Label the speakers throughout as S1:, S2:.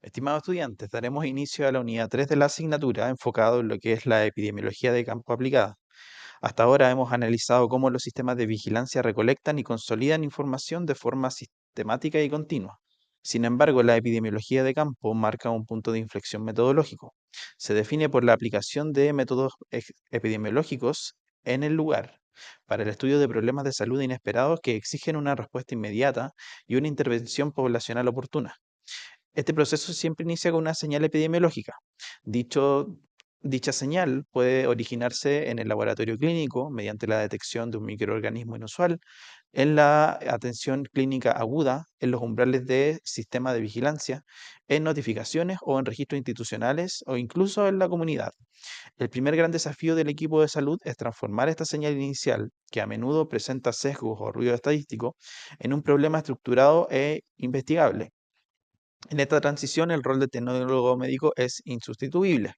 S1: Estimados estudiantes, daremos inicio a la unidad 3 de la asignatura enfocado en lo que es la epidemiología de campo aplicada. Hasta ahora hemos analizado cómo los sistemas de vigilancia recolectan y consolidan información de forma sistemática y continua. Sin embargo, la epidemiología de campo marca un punto de inflexión metodológico. Se define por la aplicación de métodos epidemiológicos en el lugar para el estudio de problemas de salud inesperados que exigen una respuesta inmediata y una intervención poblacional oportuna. Este proceso siempre inicia con una señal epidemiológica. Dicho, dicha señal puede originarse en el laboratorio clínico mediante la detección de un microorganismo inusual, en la atención clínica aguda, en los umbrales de sistema de vigilancia, en notificaciones o en registros institucionales o incluso en la comunidad. El primer gran desafío del equipo de salud es transformar esta señal inicial, que a menudo presenta sesgos o ruido estadístico, en un problema estructurado e investigable. En esta transición, el rol de tecnólogo médico es insustituible,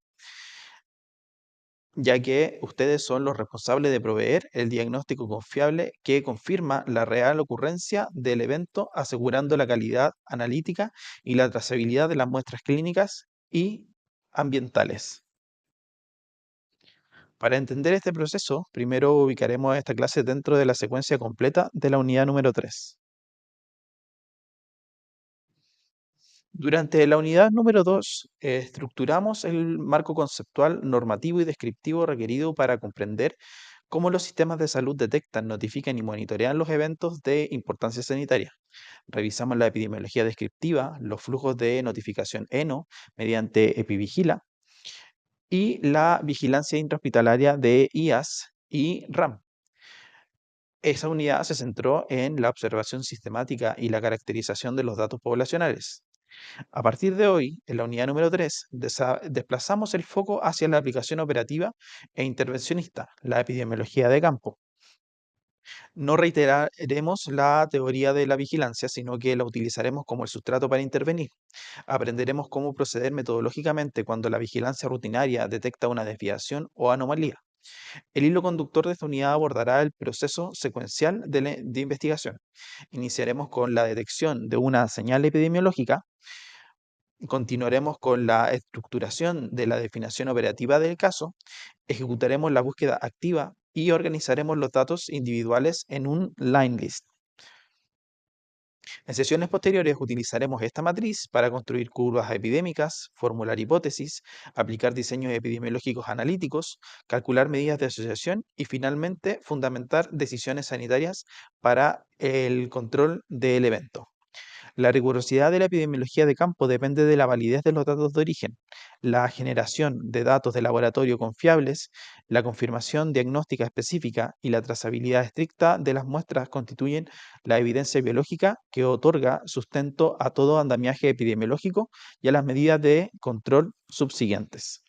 S1: ya que ustedes son los responsables de proveer el diagnóstico confiable que confirma la real ocurrencia del evento, asegurando la calidad analítica y la trazabilidad de las muestras clínicas y ambientales. Para entender este proceso, primero ubicaremos esta clase dentro de la secuencia completa de la unidad número 3. Durante la unidad número 2, estructuramos el marco conceptual, normativo y descriptivo requerido para comprender cómo los sistemas de salud detectan, notifican y monitorean los eventos de importancia sanitaria. Revisamos la epidemiología descriptiva, los flujos de notificación ENO mediante EpiVigila y la vigilancia intrahospitalaria de IAS y RAM. Esa unidad se centró en la observación sistemática y la caracterización de los datos poblacionales. A partir de hoy, en la unidad número 3, desplazamos el foco hacia la aplicación operativa e intervencionista, la epidemiología de campo. No reiteraremos la teoría de la vigilancia, sino que la utilizaremos como el sustrato para intervenir. Aprenderemos cómo proceder metodológicamente cuando la vigilancia rutinaria detecta una desviación o anomalía. El hilo conductor de esta unidad abordará el proceso secuencial de investigación. Iniciaremos con la detección de una señal epidemiológica. Continuaremos con la estructuración de la definición operativa del caso, ejecutaremos la búsqueda activa y organizaremos los datos individuales en un line list. En sesiones posteriores utilizaremos esta matriz para construir curvas epidémicas, formular hipótesis, aplicar diseños epidemiológicos analíticos, calcular medidas de asociación y finalmente fundamentar decisiones sanitarias para el control del evento. La rigurosidad de la epidemiología de campo depende de la validez de los datos de origen, la generación de datos de laboratorio confiables, la confirmación diagnóstica específica y la trazabilidad estricta de las muestras constituyen la evidencia biológica que otorga sustento a todo andamiaje epidemiológico y a las medidas de control subsiguientes.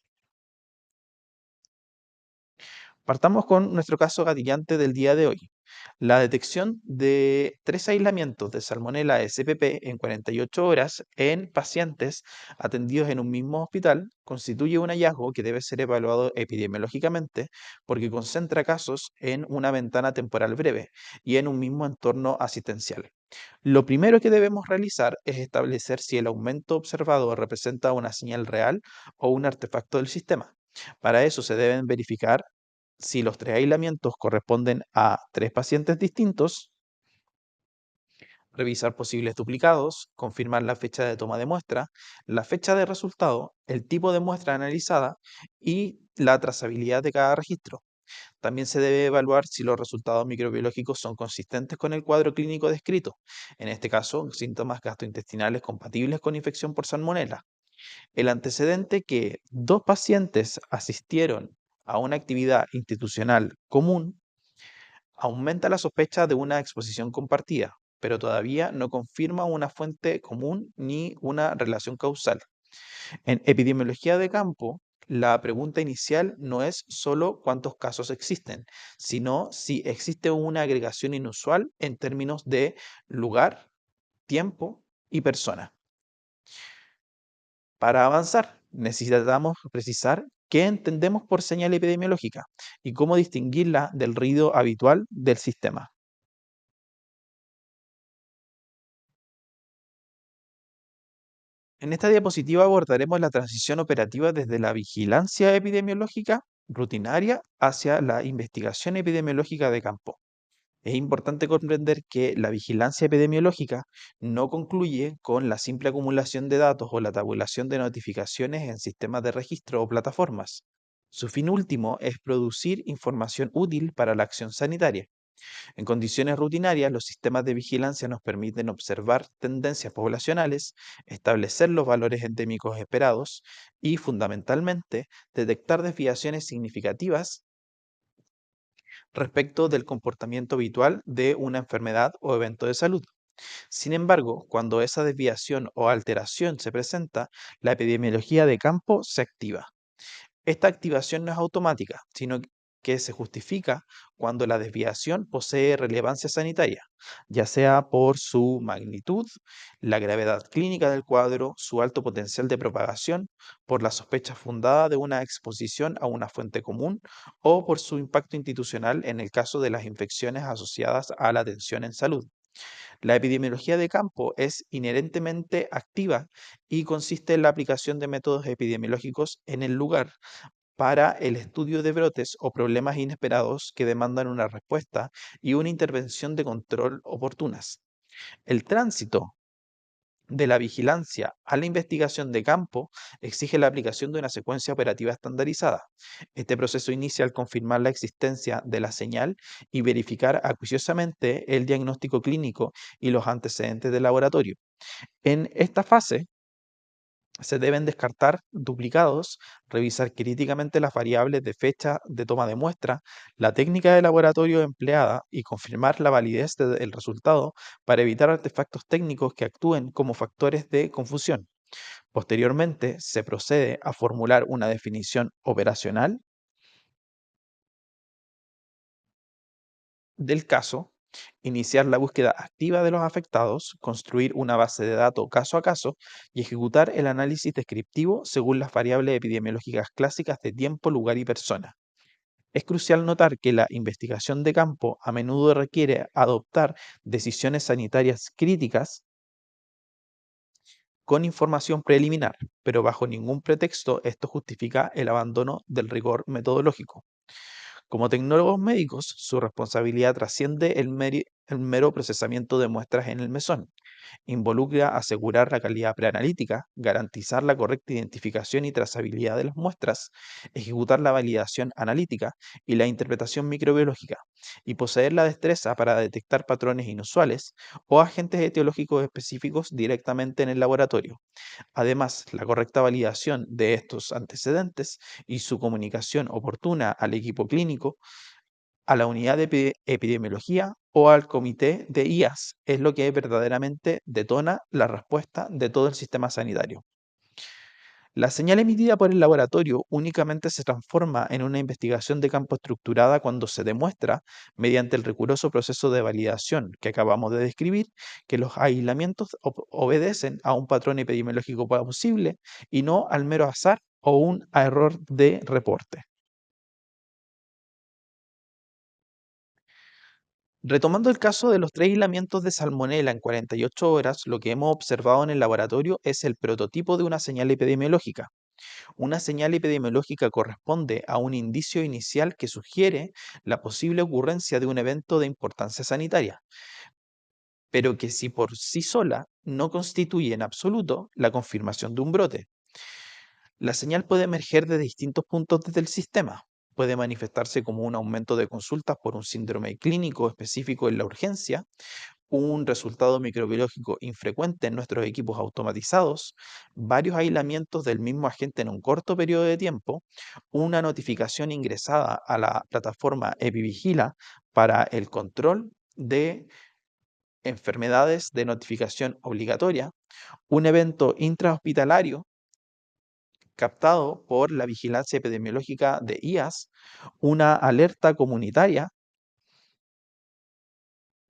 S1: Partamos con nuestro caso gatillante del día de hoy. La detección de 3 aislamientos de Salmonella SPP en 48 horas en pacientes atendidos en un mismo hospital constituye un hallazgo que debe ser evaluado epidemiológicamente porque concentra casos en una ventana temporal breve y en un mismo entorno asistencial. Lo primero que debemos realizar es establecer si el aumento observado representa una señal real o un artefacto del sistema. Para eso se deben verificar si los 3 aislamientos corresponden a 3 pacientes distintos, revisar posibles duplicados, confirmar la fecha de toma de muestra, la fecha de resultado, el tipo de muestra analizada y la trazabilidad de cada registro. También se debe evaluar si los resultados microbiológicos son consistentes con el cuadro clínico descrito, en este caso, síntomas gastrointestinales compatibles con infección por salmonela. El antecedente que 2 pacientes asistieron a una actividad institucional común aumenta la sospecha de una exposición compartida, pero todavía no confirma una fuente común ni una relación causal. En epidemiología de campo, la pregunta inicial no es solo cuántos casos existen, sino si existe una agregación inusual en términos de lugar, tiempo y persona. Para avanzar, necesitamos precisar qué entendemos por señal epidemiológica y cómo distinguirla del ruido habitual del sistema. En esta diapositiva abordaremos la transición operativa desde la vigilancia epidemiológica rutinaria hacia la investigación epidemiológica de campo. Es importante comprender que la vigilancia epidemiológica no concluye con la simple acumulación de datos o la tabulación de notificaciones en sistemas de registro o plataformas. Su fin último es producir información útil para la acción sanitaria. En condiciones rutinarias, los sistemas de vigilancia nos permiten observar tendencias poblacionales, establecer los valores endémicos esperados y, fundamentalmente, detectar desviaciones significativas respecto del comportamiento habitual de una enfermedad o evento de salud. Sin embargo, cuando esa desviación o alteración se presenta, la epidemiología de campo se activa. Esta activación no es automática, sino que se justifica cuando la desviación posee relevancia sanitaria, ya sea por su magnitud, la gravedad clínica del cuadro, su alto potencial de propagación, por la sospecha fundada de una exposición a una fuente común o por su impacto institucional en el caso de las infecciones asociadas a la atención en salud. La epidemiología de campo es inherentemente activa y consiste en la aplicación de métodos epidemiológicos en el lugar para el estudio de brotes o problemas inesperados que demandan una respuesta y una intervención de control oportunas. El tránsito de la vigilancia a la investigación de campo exige la aplicación de una secuencia operativa estandarizada. Este proceso inicia al confirmar la existencia de la señal y verificar acuciosamente el diagnóstico clínico y los antecedentes del laboratorio. En esta fase, se deben descartar duplicados, revisar críticamente las variables de fecha de toma de muestra, la técnica de laboratorio empleada y confirmar la validez del resultado para evitar artefactos técnicos que actúen como factores de confusión. Posteriormente, se procede a formular una definición operacional del caso, iniciar la búsqueda activa de los afectados, construir una base de datos caso a caso y ejecutar el análisis descriptivo según las variables epidemiológicas clásicas de tiempo, lugar y persona. Es crucial notar que la investigación de campo a menudo requiere adoptar decisiones sanitarias críticas con información preliminar, pero bajo ningún pretexto esto justifica el abandono del rigor metodológico. Como tecnólogos médicos, su responsabilidad trasciende el mero procesamiento de muestras en el mesón. Involucra asegurar la calidad preanalítica, garantizar la correcta identificación y trazabilidad de las muestras, ejecutar la validación analítica y la interpretación microbiológica, y poseer la destreza para detectar patrones inusuales o agentes etiológicos específicos directamente en el laboratorio. Además, la correcta validación de estos antecedentes y su comunicación oportuna al equipo clínico, a la unidad de epidemiología o al comité de IAS es lo que verdaderamente detona la respuesta de todo el sistema sanitario. La señal emitida por el laboratorio únicamente se transforma en una investigación de campo estructurada cuando se demuestra, mediante el riguroso proceso de validación que acabamos de describir, que los aislamientos obedecen a un patrón epidemiológico plausible y no al mero azar o un error de reporte. Retomando el caso de los tres aislamientos de salmonela en 48 horas, lo que hemos observado en el laboratorio es el prototipo de una señal epidemiológica. Una señal epidemiológica corresponde a un indicio inicial que sugiere la posible ocurrencia de un evento de importancia sanitaria, pero que si por sí sola no constituye en absoluto la confirmación de un brote. La señal puede emerger de distintos puntos desde el sistema. Puede manifestarse como un aumento de consultas por un síndrome clínico específico en la urgencia, un resultado microbiológico infrecuente en nuestros equipos automatizados, varios aislamientos del mismo agente en un corto periodo de tiempo, una notificación ingresada a la plataforma EpiVigila para el control de enfermedades de notificación obligatoria, un evento intrahospitalario captado por la vigilancia epidemiológica de IAS, una alerta comunitaria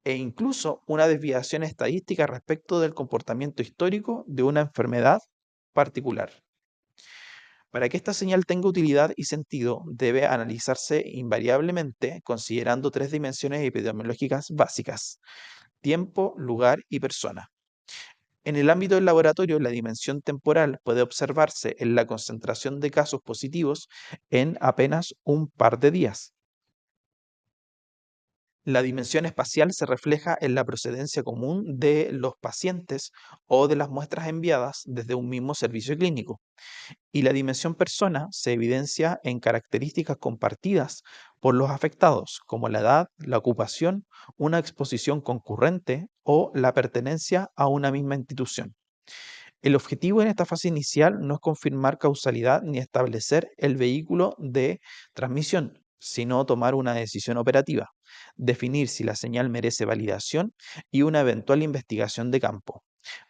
S1: e incluso una desviación estadística respecto del comportamiento histórico de una enfermedad particular. Para que esta señal tenga utilidad y sentido, debe analizarse invariablemente considerando tres dimensiones epidemiológicas básicas: tiempo, lugar y persona. En el ámbito del laboratorio, la dimensión temporal puede observarse en la concentración de casos positivos en apenas un par de días. La dimensión espacial se refleja en la procedencia común de los pacientes o de las muestras enviadas desde un mismo servicio clínico. Y la dimensión persona se evidencia en características compartidas por los afectados, como la edad, la ocupación, una exposición concurrente o la pertenencia a una misma institución. El objetivo en esta fase inicial no es confirmar causalidad ni establecer el vehículo de transmisión, sino tomar una decisión operativa, definir si la señal merece validación y una eventual investigación de campo.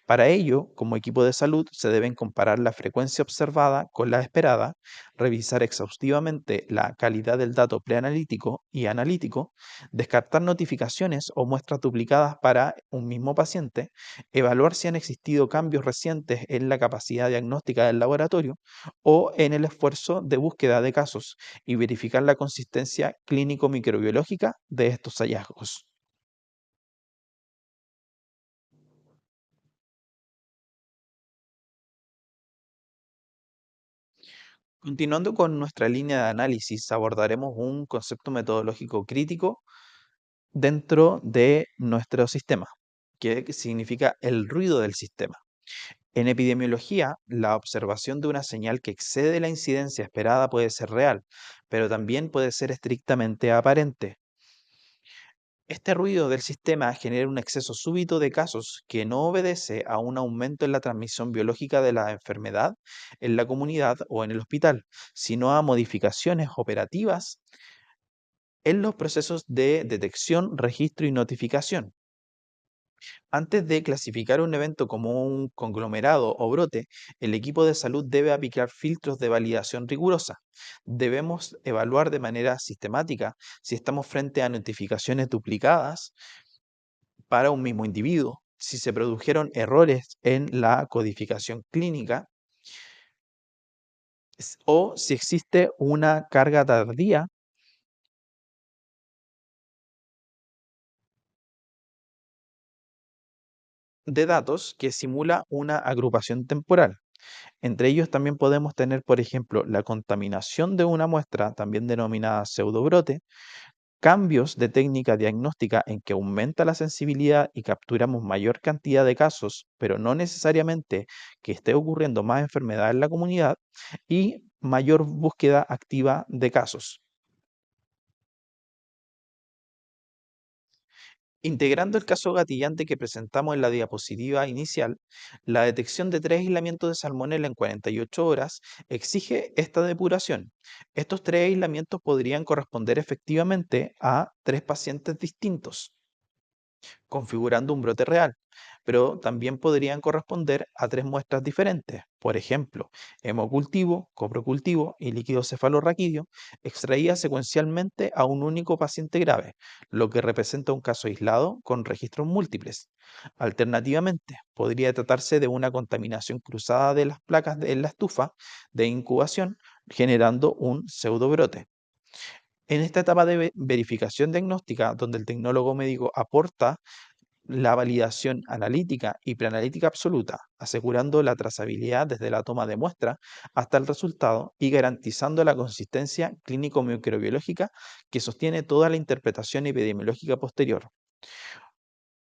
S1: Para ello, como equipo de salud, se deben comparar la frecuencia observada con la esperada, revisar exhaustivamente la calidad del dato preanalítico y analítico, descartar notificaciones o muestras duplicadas para un mismo paciente, evaluar si han existido cambios recientes en la capacidad diagnóstica del laboratorio o en el esfuerzo de búsqueda de casos y verificar la consistencia clínico-microbiológica de estos hallazgos. Continuando con nuestra línea de análisis, abordaremos un concepto metodológico crítico dentro de nuestro sistema, que significa el ruido del sistema. En epidemiología, la observación de una señal que excede la incidencia esperada puede ser real, pero también puede ser estrictamente aparente. Este ruido del sistema genera un exceso súbito de casos que no obedece a un aumento en la transmisión biológica de la enfermedad en la comunidad o en el hospital, sino a modificaciones operativas en los procesos de detección, registro y notificación. Antes de clasificar un evento como un conglomerado o brote, el equipo de salud debe aplicar filtros de validación rigurosa. Debemos evaluar de manera sistemática si estamos frente a notificaciones duplicadas para un mismo individuo, si se produjeron errores en la codificación clínica o si existe una carga tardía de datos que simula una agrupación temporal. Entre ellos también podemos tener, por ejemplo, la contaminación de una muestra, también denominada pseudobrote, cambios de técnica diagnóstica en que aumenta la sensibilidad y capturamos mayor cantidad de casos, pero no necesariamente que esté ocurriendo más enfermedad en la comunidad, y mayor búsqueda activa de casos. Integrando el caso gatillante que presentamos en la diapositiva inicial, la detección de 3 aislamientos de salmonela en 48 horas exige esta depuración. Estos 3 aislamientos podrían corresponder efectivamente a 3 pacientes distintos, configurando un brote real, pero también podrían corresponder a 3 muestras diferentes, por ejemplo, hemocultivo, coprocultivo y líquido cefalorraquídeo, extraídas secuencialmente a un único paciente grave, lo que representa un caso aislado con registros múltiples. Alternativamente, podría tratarse de una contaminación cruzada de las placas en la estufa de incubación, generando un pseudobrote. En esta etapa de verificación diagnóstica, donde el tecnólogo médico aporta la validación analítica y preanalítica absoluta, asegurando la trazabilidad desde la toma de muestra hasta el resultado y garantizando la consistencia clínico-microbiológica que sostiene toda la interpretación epidemiológica posterior.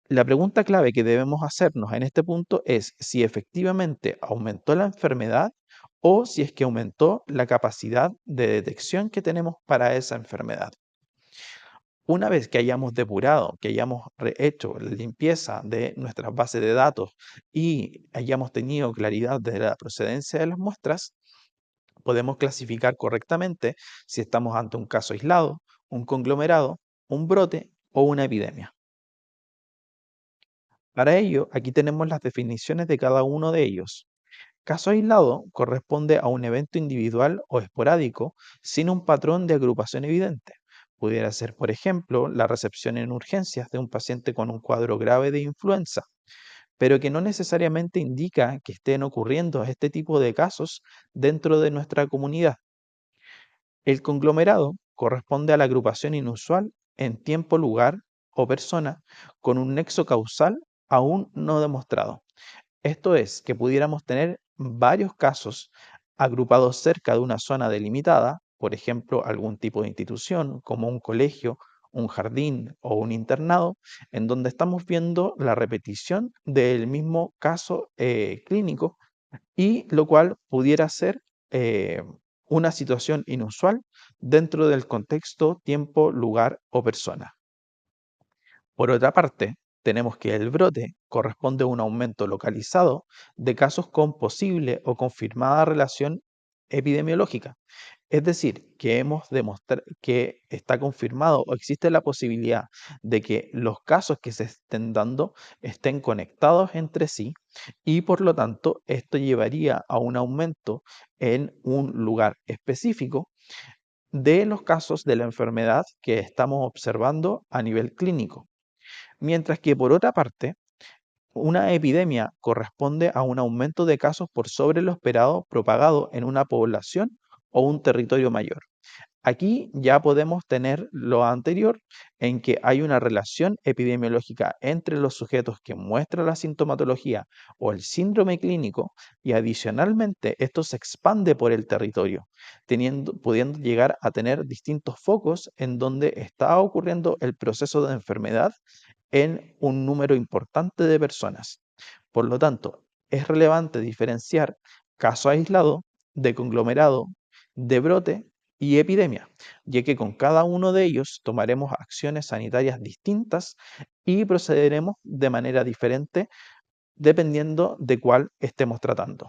S1: La pregunta clave que debemos hacernos en este punto es si efectivamente aumentó la enfermedad o si es que aumentó la capacidad de detección que tenemos para esa enfermedad. Una vez que hayamos depurado, que hayamos hecho la limpieza de nuestras bases de datos y hayamos tenido claridad de la procedencia de las muestras, podemos clasificar correctamente si estamos ante un caso aislado, un conglomerado, un brote o una epidemia. Para ello, aquí tenemos las definiciones de cada uno de ellos. Caso aislado corresponde a un evento individual o esporádico sin un patrón de agrupación evidente. Pudiera ser, por ejemplo, la recepción en urgencias de un paciente con un cuadro grave de influenza, pero que no necesariamente indica que estén ocurriendo este tipo de casos dentro de nuestra comunidad. El conglomerado corresponde a la agrupación inusual en tiempo, lugar o persona con un nexo causal aún no demostrado. Esto es, que pudiéramos tener varios casos agrupados cerca de una zona delimitada, por ejemplo, algún tipo de institución, como un colegio, un jardín o un internado, en donde estamos viendo la repetición del mismo caso clínico y lo cual pudiera ser eh, una situación inusual dentro del contexto, tiempo, lugar o persona. Por otra parte, tenemos que el brote corresponde a un aumento localizado de casos con posible o confirmada relación epidemiológica. Es decir, que hemos demostrado que está confirmado o existe la posibilidad de que los casos que se estén dando estén conectados entre sí y por lo tanto esto llevaría a un aumento en un lugar específico de los casos de la enfermedad que estamos observando a nivel clínico. Mientras que por otra parte, una epidemia corresponde a un aumento de casos por sobre lo esperado propagado en una población o un territorio mayor. Aquí ya podemos tener lo anterior en que hay una relación epidemiológica entre los sujetos que muestran la sintomatología o el síndrome clínico y adicionalmente esto se expande por el territorio, pudiendo llegar a tener distintos focos en donde está ocurriendo el proceso de enfermedad en un número importante de personas. Por lo tanto, es relevante diferenciar caso aislado de conglomerado, de brote y epidemia, ya que con cada uno de ellos tomaremos acciones sanitarias distintas y procederemos de manera diferente dependiendo de cuál estemos tratando.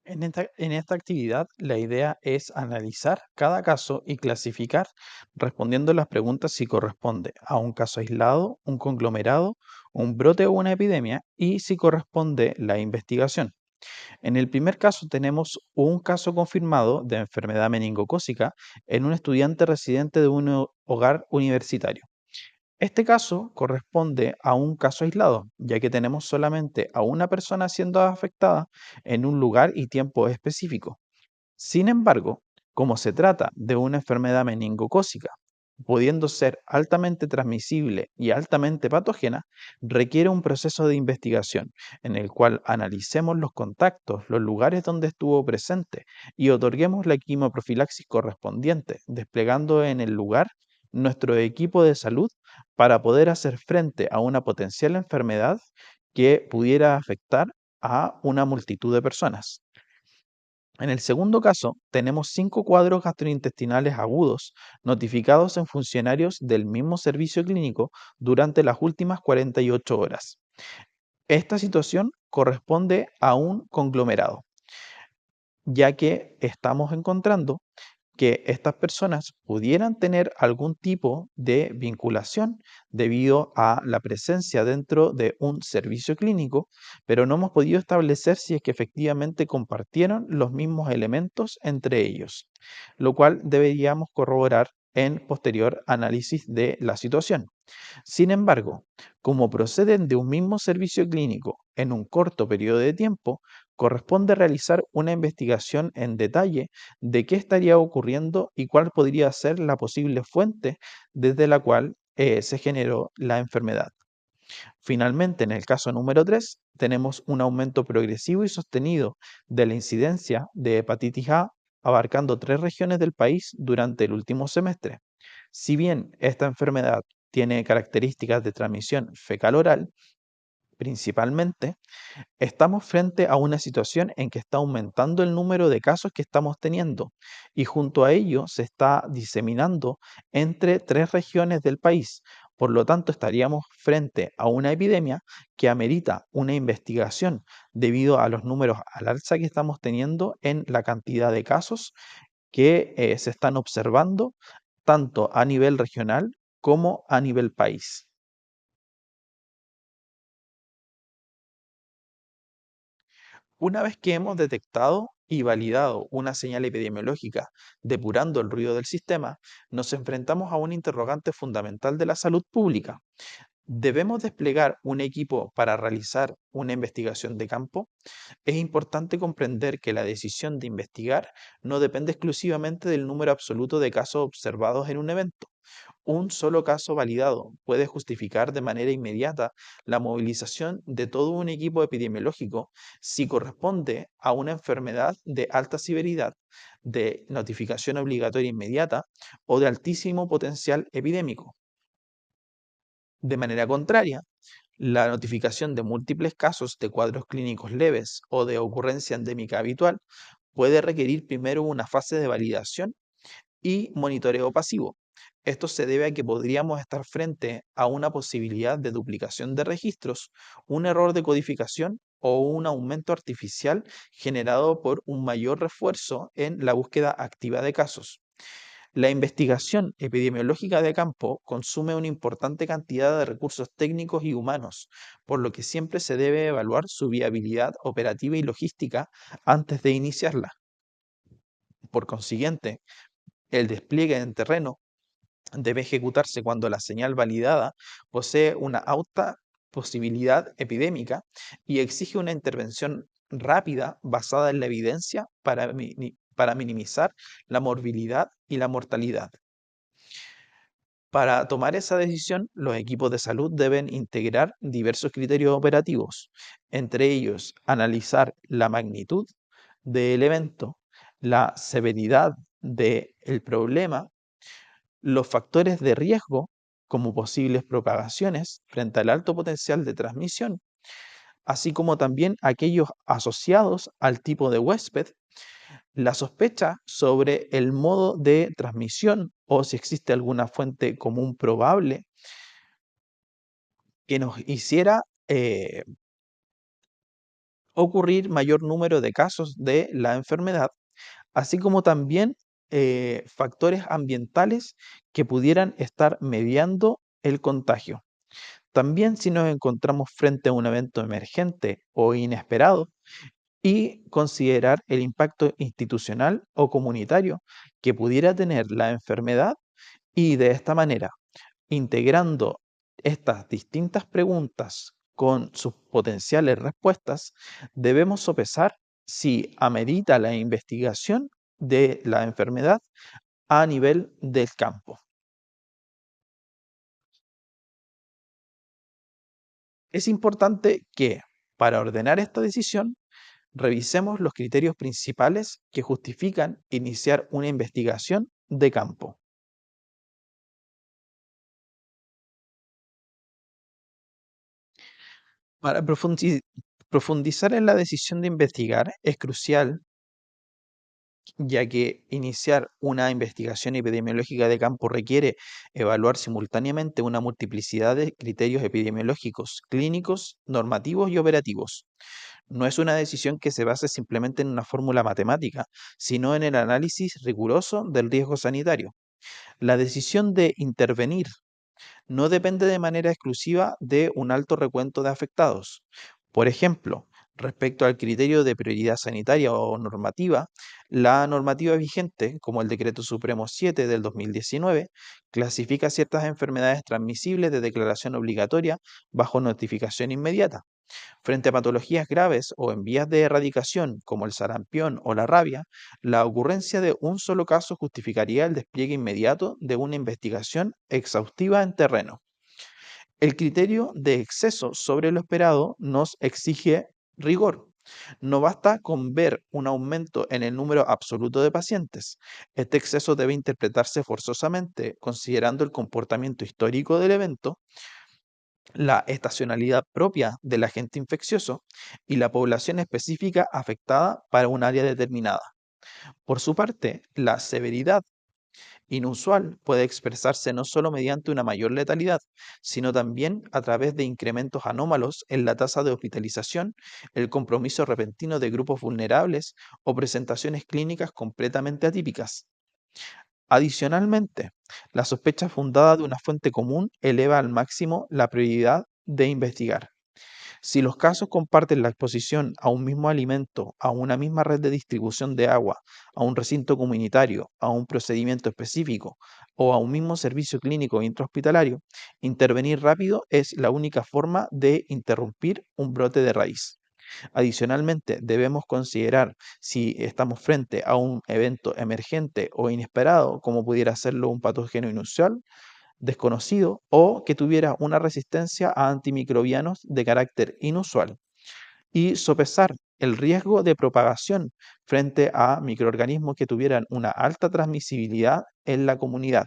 S1: En esta actividad, la idea es analizar cada caso y clasificar respondiendo las preguntas si corresponde a un caso aislado, un conglomerado, un brote o una epidemia y si corresponde la investigación. En el primer caso tenemos un caso confirmado de enfermedad meningocócica en un estudiante residente de un hogar universitario. Este caso corresponde a un caso aislado, ya que tenemos solamente a una persona siendo afectada en un lugar y tiempo específico. Sin embargo, como se trata de una enfermedad meningocócica, pudiendo ser altamente transmisible y altamente patógena, requiere un proceso de investigación en el cual analicemos los contactos, los lugares donde estuvo presente y otorguemos la quimioprofilaxis correspondiente, desplegando en el lugar nuestro equipo de salud para poder hacer frente a una potencial enfermedad que pudiera afectar a una multitud de personas. En el segundo caso, tenemos 5 cuadros gastrointestinales agudos notificados en funcionarios del mismo servicio clínico durante las últimas 48 horas. Esta situación corresponde a un conglomerado, ya que estamos encontrando que estas personas pudieran tener algún tipo de vinculación debido a la presencia dentro de un servicio clínico, pero no hemos podido establecer si es que efectivamente compartieron los mismos elementos entre ellos, lo cual deberíamos corroborar en posterior análisis de la situación. Sin embargo, como proceden de un mismo servicio clínico en un corto periodo de tiempo, corresponde realizar una investigación en detalle de qué estaría ocurriendo y cuál podría ser la posible fuente desde la cual se generó la enfermedad. Finalmente, en el caso número 3, tenemos un aumento progresivo y sostenido de la incidencia de hepatitis A, abarcando 3 regiones del país durante el último semestre. Si bien esta enfermedad tiene características de transmisión fecal-oral, principalmente, estamos frente a una situación en que está aumentando el número de casos que estamos teniendo y junto a ello se está diseminando entre 3 regiones del país. Por lo tanto, estaríamos frente a una epidemia que amerita una investigación debido a los números al alza que estamos teniendo en la cantidad de casos que se están observando tanto a nivel regional como a nivel país. Una vez que hemos detectado y validado una señal epidemiológica, depurando el ruido del sistema, nos enfrentamos a un interrogante fundamental de la salud pública. ¿Debemos desplegar un equipo para realizar una investigación de campo? Es importante comprender que la decisión de investigar no depende exclusivamente del número absoluto de casos observados en un evento. Un solo caso validado puede justificar de manera inmediata la movilización de todo un equipo epidemiológico si corresponde a una enfermedad de alta severidad, de notificación obligatoria inmediata o de altísimo potencial epidémico. De manera contraria, la notificación de múltiples casos de cuadros clínicos leves o de ocurrencia endémica habitual puede requerir primero una fase de validación y monitoreo pasivo. Esto se debe a que podríamos estar frente a una posibilidad de duplicación de registros, un error de codificación o un aumento artificial generado por un mayor refuerzo en la búsqueda activa de casos. La investigación epidemiológica de campo consume una importante cantidad de recursos técnicos y humanos, por lo que siempre se debe evaluar su viabilidad operativa y logística antes de iniciarla. Por consiguiente, el despliegue en terreno debe ejecutarse cuando la señal validada posee una alta posibilidad epidémica y exige una intervención rápida basada en la evidencia para minimizar la morbilidad y la mortalidad. Para tomar esa decisión, los equipos de salud deben integrar diversos criterios operativos, entre ellos analizar la magnitud del evento, la severidad del problema, los factores de riesgo, como posibles propagaciones frente al alto potencial de transmisión, así como también aquellos asociados al tipo de huésped, la sospecha sobre el modo de transmisión o si existe alguna fuente común probable que nos hiciera ocurrir mayor número de casos de la enfermedad, así como también factores ambientales que pudieran estar mediando el contagio. También si nos encontramos frente a un evento emergente o inesperado y considerar el impacto institucional o comunitario que pudiera tener la enfermedad y de esta manera, integrando estas distintas preguntas con sus potenciales respuestas, debemos sopesar si amerita la investigación de la enfermedad a nivel del campo. Es importante que, para ordenar esta decisión, revisemos los criterios principales que justifican iniciar una investigación de campo. Para profundizar en la decisión de investigar es crucial, ya que iniciar una investigación epidemiológica de campo requiere evaluar simultáneamente una multiplicidad de criterios epidemiológicos, clínicos, normativos y operativos. No es una decisión que se base simplemente en una fórmula matemática, sino en el análisis riguroso del riesgo sanitario. La decisión de intervenir no depende de manera exclusiva de un alto recuento de afectados. Por ejemplo, respecto al criterio de prioridad sanitaria o normativa, la normativa vigente, como el Decreto Supremo 7 del 2019, clasifica ciertas enfermedades transmisibles de declaración obligatoria bajo notificación inmediata. Frente a patologías graves o en vías de erradicación, como el sarampión o la rabia, la ocurrencia de un solo caso justificaría el despliegue inmediato de una investigación exhaustiva en terreno. El criterio de exceso sobre lo esperado nos exige rigor. No basta con ver un aumento en el número absoluto de pacientes. Este exceso debe interpretarse forzosamente, considerando el comportamiento histórico del evento, la estacionalidad propia del agente infeccioso y la población específica afectada para un área determinada. Por su parte, la severidad inusual puede expresarse no solo mediante una mayor letalidad, sino también a través de incrementos anómalos en la tasa de hospitalización, el compromiso repentino de grupos vulnerables o presentaciones clínicas completamente atípicas. Adicionalmente, la sospecha fundada de una fuente común eleva al máximo la prioridad de investigar. Si los casos comparten la exposición a un mismo alimento, a una misma red de distribución de agua, a un recinto comunitario, a un procedimiento específico o a un mismo servicio clínico intrahospitalario, intervenir rápido es la única forma de interrumpir un brote de raíz. Adicionalmente, debemos considerar si estamos frente a un evento emergente o inesperado, como pudiera serlo un patógeno inusual, desconocido o que tuviera una resistencia a antimicrobianos de carácter inusual y sopesar el riesgo de propagación frente a microorganismos que tuvieran una alta transmisibilidad en la comunidad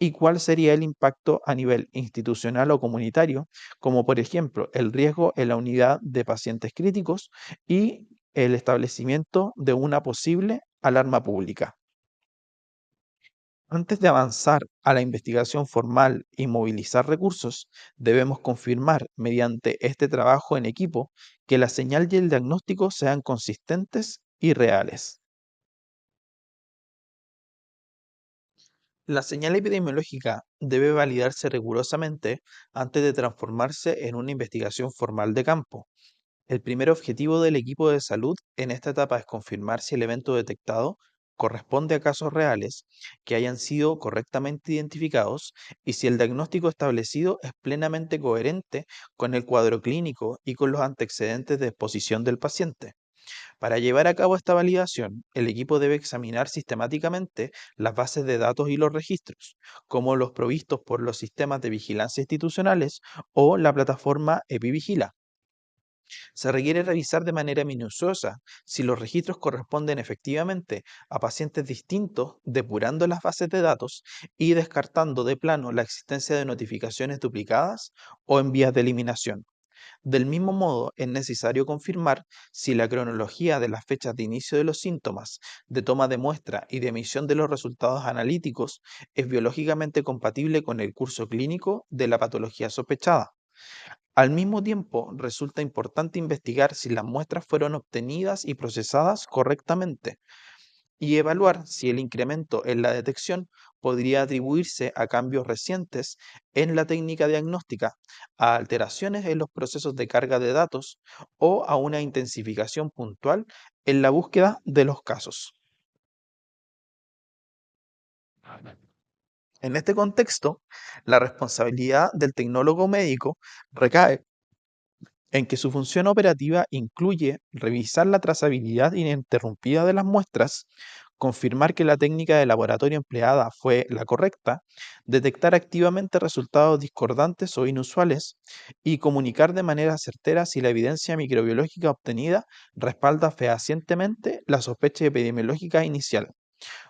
S1: y cuál sería el impacto a nivel institucional o comunitario, como por ejemplo el riesgo en la unidad de pacientes críticos y el establecimiento de una posible alarma pública. Antes de avanzar a la investigación formal y movilizar recursos, debemos confirmar mediante este trabajo en equipo que la señal y el diagnóstico sean consistentes y reales. La señal epidemiológica debe validarse rigurosamente antes de transformarse en una investigación formal de campo. El primer objetivo del equipo de salud en esta etapa es confirmar si el evento detectado corresponde a casos reales que hayan sido correctamente identificados y si el diagnóstico establecido es plenamente coherente con el cuadro clínico y con los antecedentes de exposición del paciente. Para llevar a cabo esta validación, el equipo debe examinar sistemáticamente las bases de datos y los registros, como los provistos por los sistemas de vigilancia institucionales o la plataforma EpiVigila. Se requiere revisar de manera minuciosa si los registros corresponden efectivamente a pacientes distintos, depurando las bases de datos y descartando de plano la existencia de notificaciones duplicadas o en vías de eliminación. Del mismo modo, es necesario confirmar si la cronología de las fechas de inicio de los síntomas, de toma de muestra y de emisión de los resultados analíticos es biológicamente compatible con el curso clínico de la patología sospechada. Al mismo tiempo, resulta importante investigar si las muestras fueron obtenidas y procesadas correctamente y evaluar si el incremento en la detección podría atribuirse a cambios recientes en la técnica diagnóstica, a alteraciones en los procesos de carga de datos o a una intensificación puntual en la búsqueda de los casos. En este contexto, la responsabilidad del tecnólogo médico recae en que su función operativa incluye revisar la trazabilidad ininterrumpida de las muestras, confirmar que la técnica de laboratorio empleada fue la correcta, detectar activamente resultados discordantes o inusuales y comunicar de manera certera si la evidencia microbiológica obtenida respalda fehacientemente la sospecha epidemiológica inicial.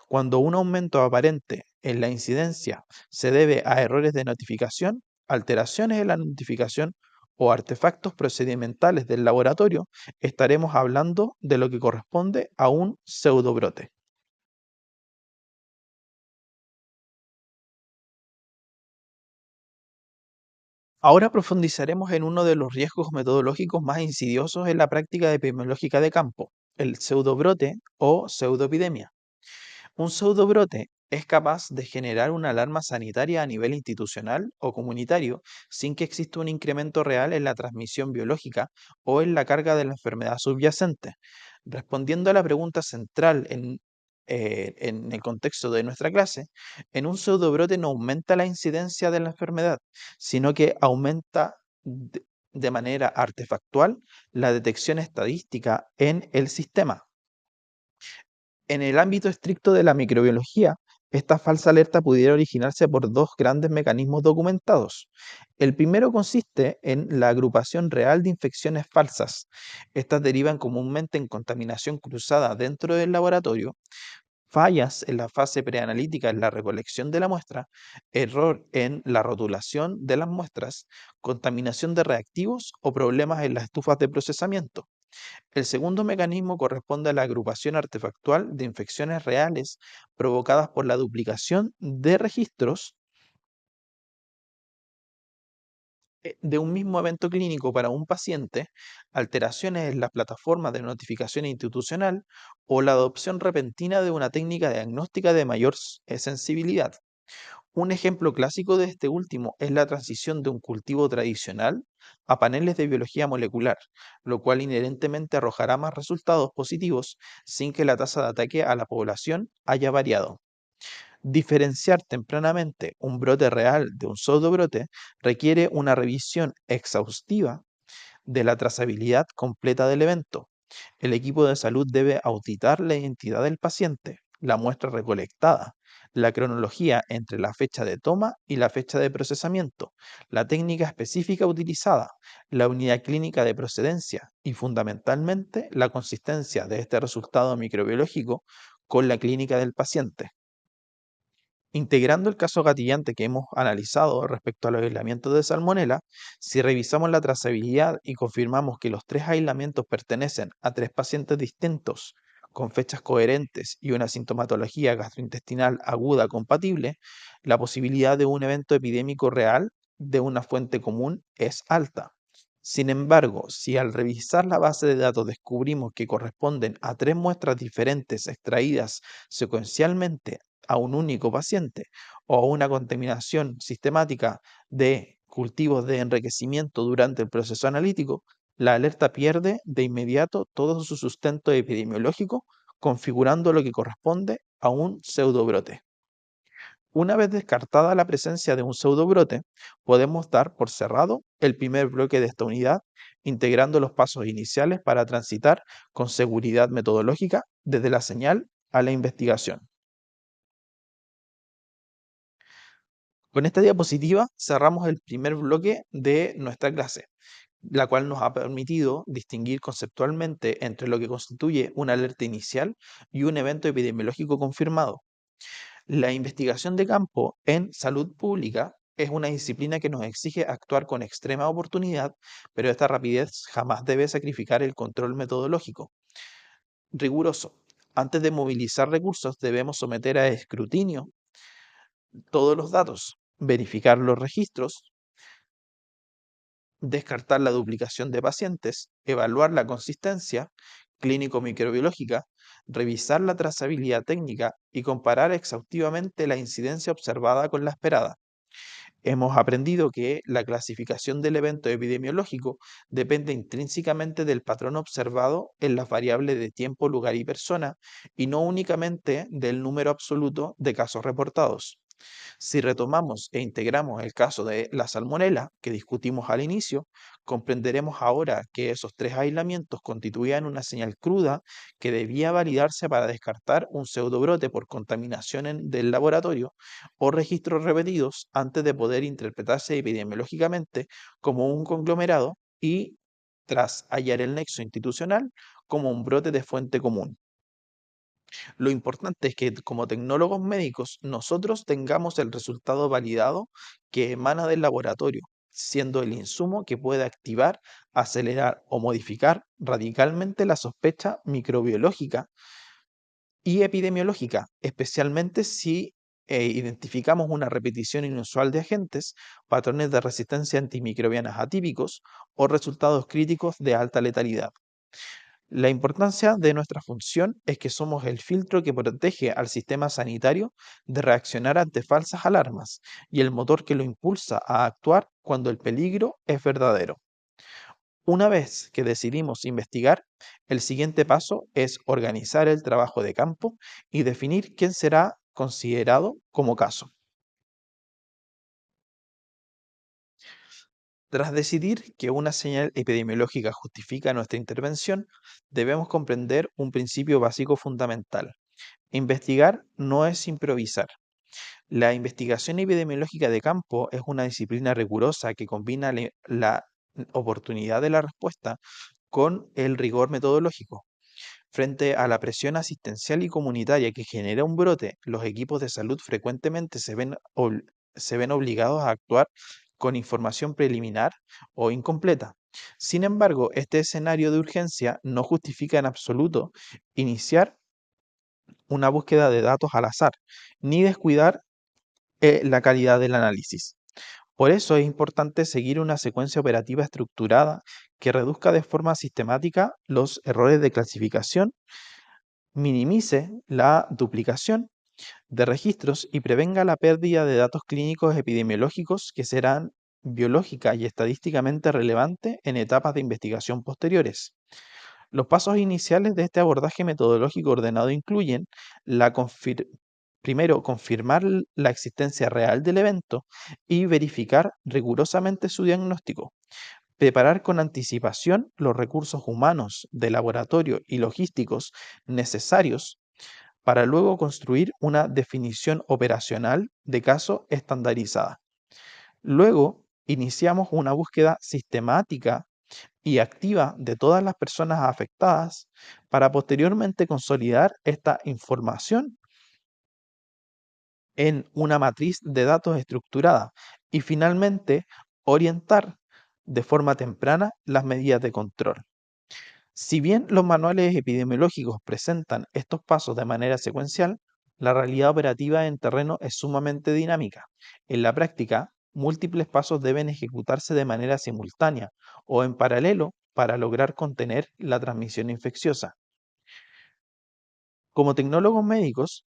S1: Cuando un aumento aparente en la incidencia se debe a errores de notificación, alteraciones en la notificación o artefactos procedimentales del laboratorio, estaremos hablando de lo que corresponde a un pseudobrote. Ahora profundizaremos en uno de los riesgos metodológicos más insidiosos en la práctica epidemiológica de campo, el pseudobrote o pseudoepidemia. Un pseudobrote es capaz de generar una alarma sanitaria a nivel institucional o comunitario sin que exista un incremento real en la transmisión biológica o en la carga de la enfermedad subyacente. Respondiendo a la pregunta central en el contexto de nuestra clase, en un pseudobrote no aumenta la incidencia de la enfermedad, sino que aumenta de manera artefactual la detección estadística en el sistema. En el ámbito estricto de la microbiología, esta falsa alerta pudiera originarse por dos grandes mecanismos documentados. El primero consiste en la agrupación real de infecciones falsas. Estas derivan comúnmente en contaminación cruzada dentro del laboratorio, fallas en la fase preanalítica en la recolección de la muestra, error en la rotulación de las muestras, contaminación de reactivos o problemas en las estufas de procesamiento. El segundo mecanismo corresponde a la agrupación artefactual de infecciones reales provocadas por la duplicación de registros de un mismo evento clínico para un paciente, alteraciones en la plataforma de notificación institucional o la adopción repentina de una técnica diagnóstica de mayor sensibilidad. Un ejemplo clásico de este último es la transición de un cultivo tradicional a paneles de biología molecular, lo cual inherentemente arrojará más resultados positivos sin que la tasa de ataque a la población haya variado. Diferenciar tempranamente un brote real de un pseudobrote requiere una revisión exhaustiva de la trazabilidad completa del evento. El equipo de salud debe auditar la identidad del paciente, la muestra recolectada, la cronología entre la fecha de toma y la fecha de procesamiento, la técnica específica utilizada, la unidad clínica de procedencia y fundamentalmente la consistencia de este resultado microbiológico con la clínica del paciente. Integrando el caso gatillante que hemos analizado respecto a los aislamientos de salmonela, si revisamos la trazabilidad y confirmamos que los tres aislamientos pertenecen a tres pacientes distintos, con fechas coherentes y una sintomatología gastrointestinal aguda compatible, la posibilidad de un evento epidémico real de una fuente común es alta. Sin embargo, si al revisar la base de datos descubrimos que corresponden a tres muestras diferentes extraídas secuencialmente a un único paciente o a una contaminación sistemática de cultivos de enriquecimiento durante el proceso analítico, la alerta pierde de inmediato todo su sustento epidemiológico, configurando lo que corresponde a un pseudobrote. Una vez descartada la presencia de un pseudobrote, podemos dar por cerrado el primer bloque de esta unidad, integrando los pasos iniciales para transitar con seguridad metodológica desde la señal a la investigación. Con esta diapositiva cerramos el primer bloque de nuestra clase, la cual nos ha permitido distinguir conceptualmente entre lo que constituye una alerta inicial y un evento epidemiológico confirmado. La investigación de campo en salud pública es una disciplina que nos exige actuar con extrema oportunidad, pero esta rapidez jamás debe sacrificar el control metodológico riguroso. Antes de movilizar recursos debemos someter a escrutinio todos los datos, verificar los registros, descartar la duplicación de pacientes, evaluar la consistencia clínico-microbiológica, revisar la trazabilidad técnica y comparar exhaustivamente la incidencia observada con la esperada. Hemos aprendido que la clasificación del evento epidemiológico depende intrínsecamente del patrón observado en las variables de tiempo, lugar y persona, y no únicamente del número absoluto de casos reportados. Si retomamos e integramos el caso de la salmonela que discutimos al inicio, comprenderemos ahora que esos tres aislamientos constituían una señal cruda que debía validarse para descartar un pseudobrote por contaminación del laboratorio o registros repetidos antes de poder interpretarse epidemiológicamente como un conglomerado y, tras hallar el nexo institucional, como un brote de fuente común. Lo importante es que como tecnólogos médicos nosotros tengamos el resultado validado que emana del laboratorio, siendo el insumo que puede activar, acelerar o modificar radicalmente la sospecha microbiológica y epidemiológica, especialmente si identificamos una repetición inusual de agentes, patrones de resistencia antimicrobianas atípicos o resultados críticos de alta letalidad. La importancia de nuestra función es que somos el filtro que protege al sistema sanitario de reaccionar ante falsas alarmas y el motor que lo impulsa a actuar cuando el peligro es verdadero. Una vez que decidimos investigar, el siguiente paso es organizar el trabajo de campo y definir quién será considerado como caso. Tras decidir que una señal epidemiológica justifica nuestra intervención, debemos comprender un principio básico fundamental. Investigar no es improvisar. La investigación epidemiológica de campo es una disciplina rigurosa que combina la oportunidad de la respuesta con el rigor metodológico. Frente a la presión asistencial y comunitaria que genera un brote, los equipos de salud frecuentemente se ven obligados a actuar con información preliminar o incompleta. Sin embargo, este escenario de urgencia no justifica en absoluto iniciar una búsqueda de datos al azar, ni descuidar la calidad del análisis. Por eso es importante seguir una secuencia operativa estructurada que reduzca de forma sistemática los errores de clasificación, minimice la duplicación de registros y prevenga la pérdida de datos clínicos epidemiológicos que serán biológica y estadísticamente relevantes en etapas de investigación posteriores. Los pasos iniciales de este abordaje metodológico ordenado incluyen la primero, confirmar la existencia real del evento y verificar rigurosamente su diagnóstico. Preparar con anticipación los recursos humanos de laboratorio y logísticos necesarios para luego construir una definición operacional de caso estandarizada. Luego, iniciamos una búsqueda sistemática y activa de todas las personas afectadas para posteriormente consolidar esta información en una matriz de datos estructurada y finalmente orientar de forma temprana las medidas de control. Si bien los manuales epidemiológicos presentan estos pasos de manera secuencial, la realidad operativa en terreno es sumamente dinámica. En la práctica, múltiples pasos deben ejecutarse de manera simultánea o en paralelo para lograr contener la transmisión infecciosa. Como tecnólogos médicos,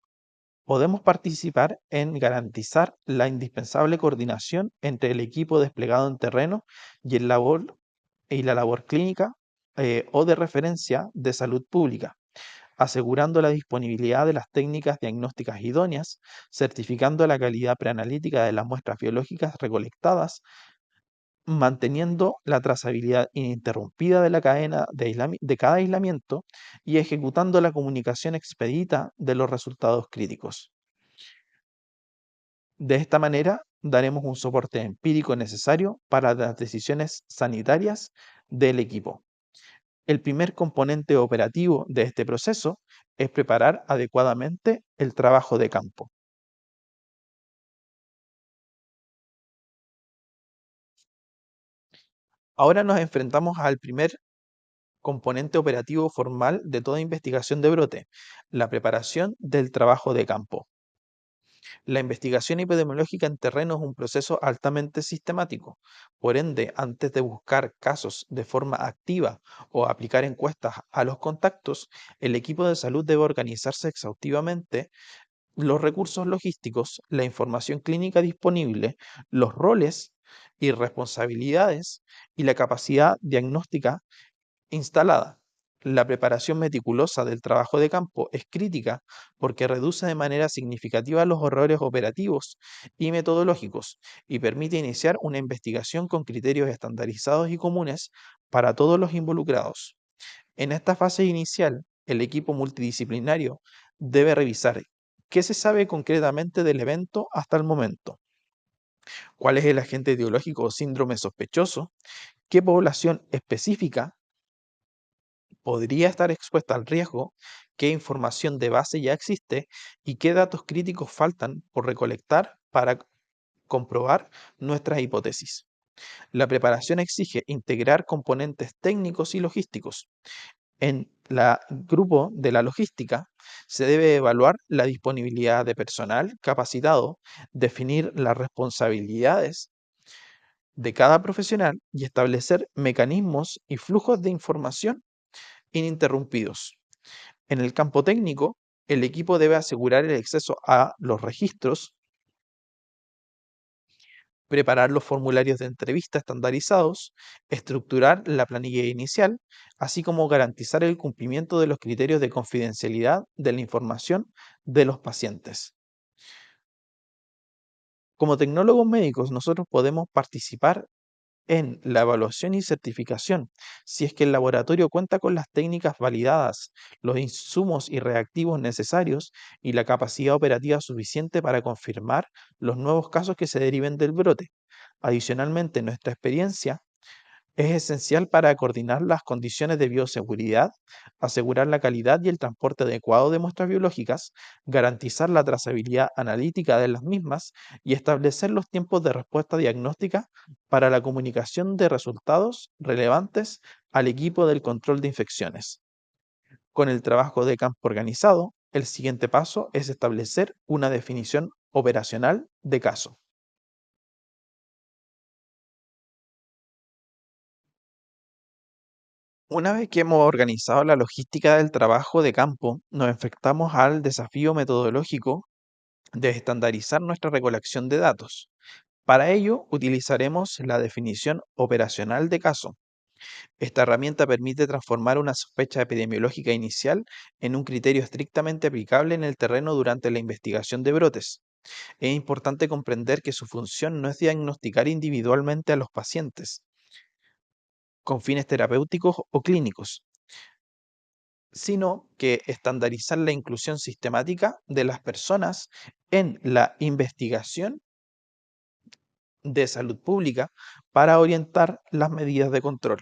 S1: podemos participar en garantizar la indispensable coordinación entre el equipo desplegado en terreno y, y la labor clínica o de referencia de salud pública, asegurando la disponibilidad de las técnicas diagnósticas idóneas, certificando la calidad preanalítica de las muestras biológicas recolectadas, manteniendo la trazabilidad ininterrumpida de la cadena de cada aislamiento y ejecutando la comunicación expedita de los resultados críticos. De esta manera, daremos un soporte empírico necesario para las decisiones sanitarias del equipo. El primer componente operativo de este proceso es preparar adecuadamente el trabajo de campo. Ahora nos enfrentamos al primer componente operativo formal de toda investigación de brote, la preparación del trabajo de campo. La investigación epidemiológica en terreno es un proceso altamente sistemático. Por ende, antes de buscar casos de forma activa o aplicar encuestas a los contactos, el equipo de salud debe organizarse exhaustivamente los recursos logísticos, la información clínica disponible, los roles y responsabilidades y la capacidad diagnóstica instalada. La preparación meticulosa del trabajo de campo es crítica porque reduce de manera significativa los errores operativos y metodológicos y permite iniciar una investigación con criterios estandarizados y comunes para todos los involucrados. En esta fase inicial, el equipo multidisciplinario debe revisar qué se sabe concretamente del evento hasta el momento, cuál es el agente etiológico o síndrome sospechoso, qué población específica podría estar expuesta al riesgo, qué información de base ya existe y qué datos críticos faltan por recolectar para comprobar nuestras hipótesis. La preparación exige integrar componentes técnicos y logísticos. En el grupo de la logística se debe evaluar la disponibilidad de personal capacitado, definir las responsabilidades de cada profesional y establecer mecanismos y flujos de información ininterrumpidos. En el campo técnico, el equipo debe asegurar el acceso a los registros, preparar los formularios de entrevista estandarizados, estructurar la planilla inicial, así como garantizar el cumplimiento de los criterios de confidencialidad de la información de los pacientes. Como tecnólogos médicos, nosotros podemos participar en la evaluación y certificación, si es que el laboratorio cuenta con las técnicas validadas, los insumos y reactivos necesarios y la capacidad operativa suficiente para confirmar los nuevos casos que se deriven del brote. Adicionalmente, nuestra experiencia es esencial para coordinar las condiciones de bioseguridad, asegurar la calidad y el transporte adecuado de muestras biológicas, garantizar la trazabilidad analítica de las mismas y establecer los tiempos de respuesta diagnóstica para la comunicación de resultados relevantes al equipo del control de infecciones. Con el trabajo de campo organizado, el siguiente paso es establecer una definición operacional de caso. Una vez que hemos organizado la logística del trabajo de campo, nos enfrentamos al desafío metodológico de estandarizar nuestra recolección de datos. Para ello, utilizaremos la definición operacional de caso. Esta herramienta permite transformar una sospecha epidemiológica inicial en un criterio estrictamente aplicable en el terreno durante la investigación de brotes. Es importante comprender que su función no es diagnosticar individualmente a los pacientes con fines terapéuticos o clínicos, sino que estandarizar la inclusión sistemática de las personas en la investigación de salud pública para orientar las medidas de control.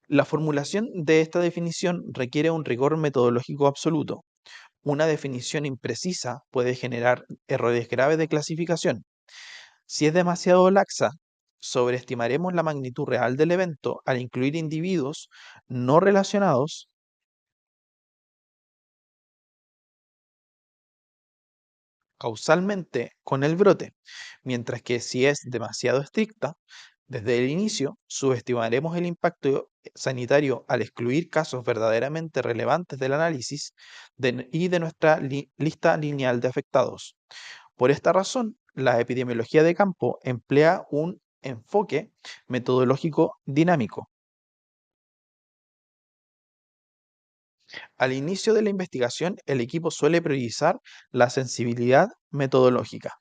S1: La formulación de esta definición requiere un rigor metodológico absoluto. Una definición imprecisa puede generar errores graves de clasificación. Si es demasiado laxa, sobreestimaremos la magnitud real del evento al incluir individuos no relacionados causalmente con el brote, mientras que si es demasiado estricta, desde el inicio subestimaremos el impacto sanitario al excluir casos verdaderamente relevantes del análisis y de nuestra lista lineal de afectados. Por esta razón, la epidemiología de campo emplea un enfoque metodológico dinámico. Al inicio de la investigación, el equipo suele priorizar la sensibilidad metodológica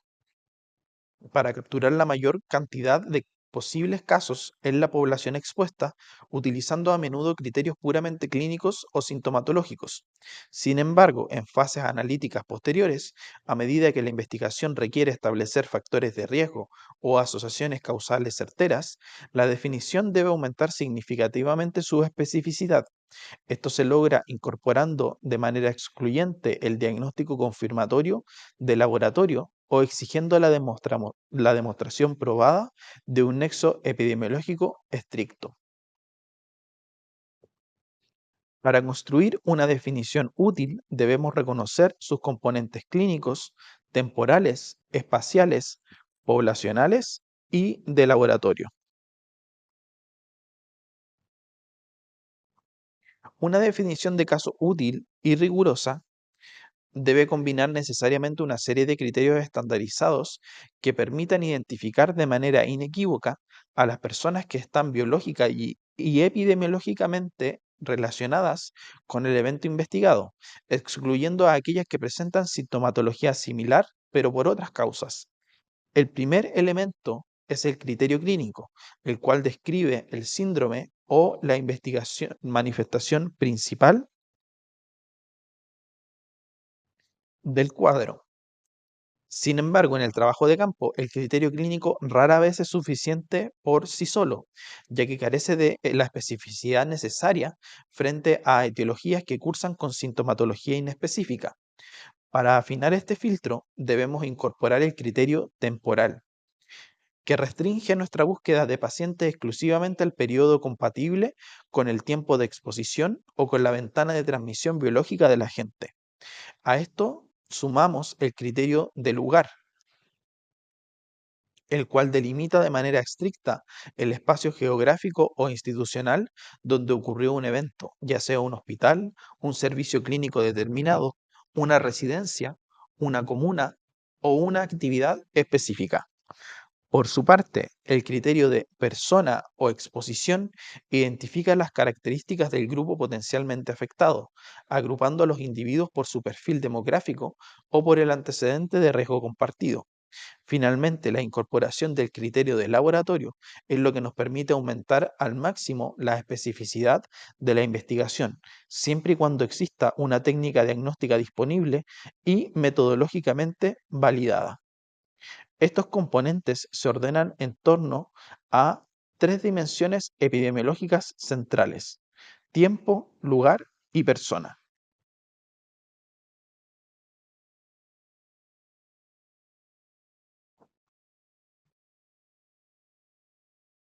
S1: para capturar la mayor cantidad de posibles casos en la población expuesta, utilizando a menudo criterios puramente clínicos o sintomatológicos. Sin embargo, en fases analíticas posteriores, a medida que la investigación requiere establecer factores de riesgo o asociaciones causales certeras, la definición debe aumentar significativamente su especificidad. Esto se logra incorporando de manera excluyente el diagnóstico confirmatorio de laboratorio o exigiendo la demostración probada de un nexo epidemiológico estricto. Para construir una definición útil debemos reconocer sus componentes clínicos, temporales, espaciales, poblacionales y de laboratorio. Una definición de caso útil y rigurosa debe combinar necesariamente una serie de criterios estandarizados que permitan identificar de manera inequívoca a las personas que están biológica y epidemiológicamente relacionadas con el evento investigado, excluyendo a aquellas que presentan sintomatología similar, pero por otras causas. El primer elemento es el criterio clínico, el cual describe el síndrome o la manifestación principal del cuadro. Sin embargo, en el trabajo de campo, el criterio clínico rara vez es suficiente por sí solo, ya que carece de la especificidad necesaria frente a etiologías que cursan con sintomatología inespecífica. Para afinar este filtro, debemos incorporar el criterio temporal, que restringe nuestra búsqueda de pacientes exclusivamente al periodo compatible con el tiempo de exposición o con la ventana de transmisión biológica del agente. A esto sumamos el criterio de lugar, el cual delimita de manera estricta el espacio geográfico o institucional donde ocurrió un evento, ya sea un hospital, un servicio clínico determinado, una residencia, una comuna o una actividad específica. Por su parte, el criterio de persona o exposición identifica las características del grupo potencialmente afectado, agrupando a los individuos por su perfil demográfico o por el antecedente de riesgo compartido. Finalmente, la incorporación del criterio de laboratorio es lo que nos permite aumentar al máximo la especificidad de la investigación, siempre y cuando exista una técnica diagnóstica disponible y metodológicamente validada. Estos componentes se ordenan en torno a tres dimensiones epidemiológicas centrales: tiempo, lugar y persona.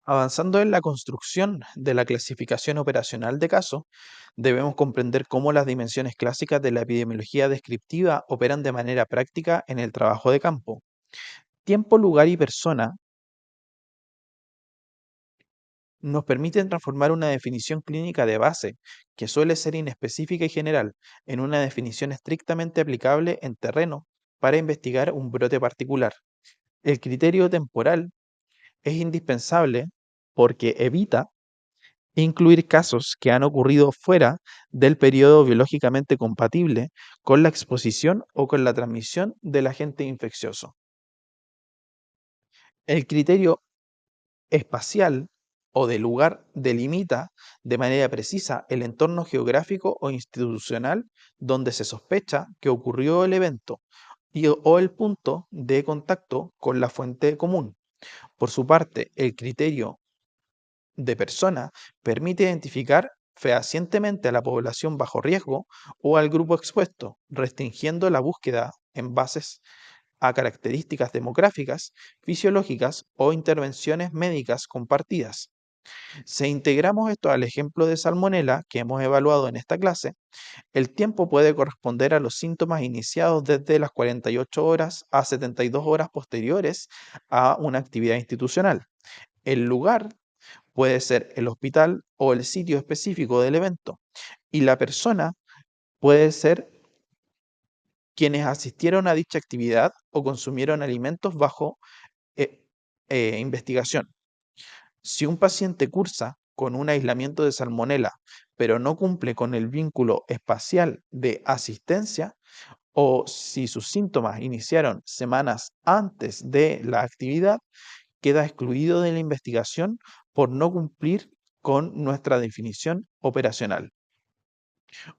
S1: Avanzando en la construcción de la clasificación operacional de caso, debemos comprender cómo las dimensiones clásicas de la epidemiología descriptiva operan de manera práctica en el trabajo de campo. Tiempo, lugar y persona nos permiten transformar una definición clínica de base, que suele ser inespecífica y general, en una definición estrictamente aplicable en terreno para investigar un brote particular. El criterio temporal es indispensable porque evita incluir casos que han ocurrido fuera del periodo biológicamente compatible con la exposición o con la transmisión del agente infeccioso. El criterio espacial o de lugar delimita de manera precisa el entorno geográfico o institucional donde se sospecha que ocurrió el evento o el punto de contacto con la fuente común. Por su parte, el criterio de persona permite identificar fehacientemente a la población bajo riesgo o al grupo expuesto, restringiendo la búsqueda en bases a características demográficas, fisiológicas o intervenciones médicas compartidas. Si integramos esto al ejemplo de salmonela que hemos evaluado en esta clase, el tiempo puede corresponder a los síntomas iniciados desde las 48 horas a 72 horas posteriores a una actividad institucional. El lugar puede ser el hospital o el sitio específico del evento, y la persona puede ser quienes asistieron a dicha actividad o consumieron alimentos bajo eh, investigación. Si un paciente cursa con un aislamiento de salmonela, pero no cumple con el vínculo espacial de asistencia, o si sus síntomas iniciaron semanas antes de la actividad, queda excluido de la investigación por no cumplir con nuestra definición operacional.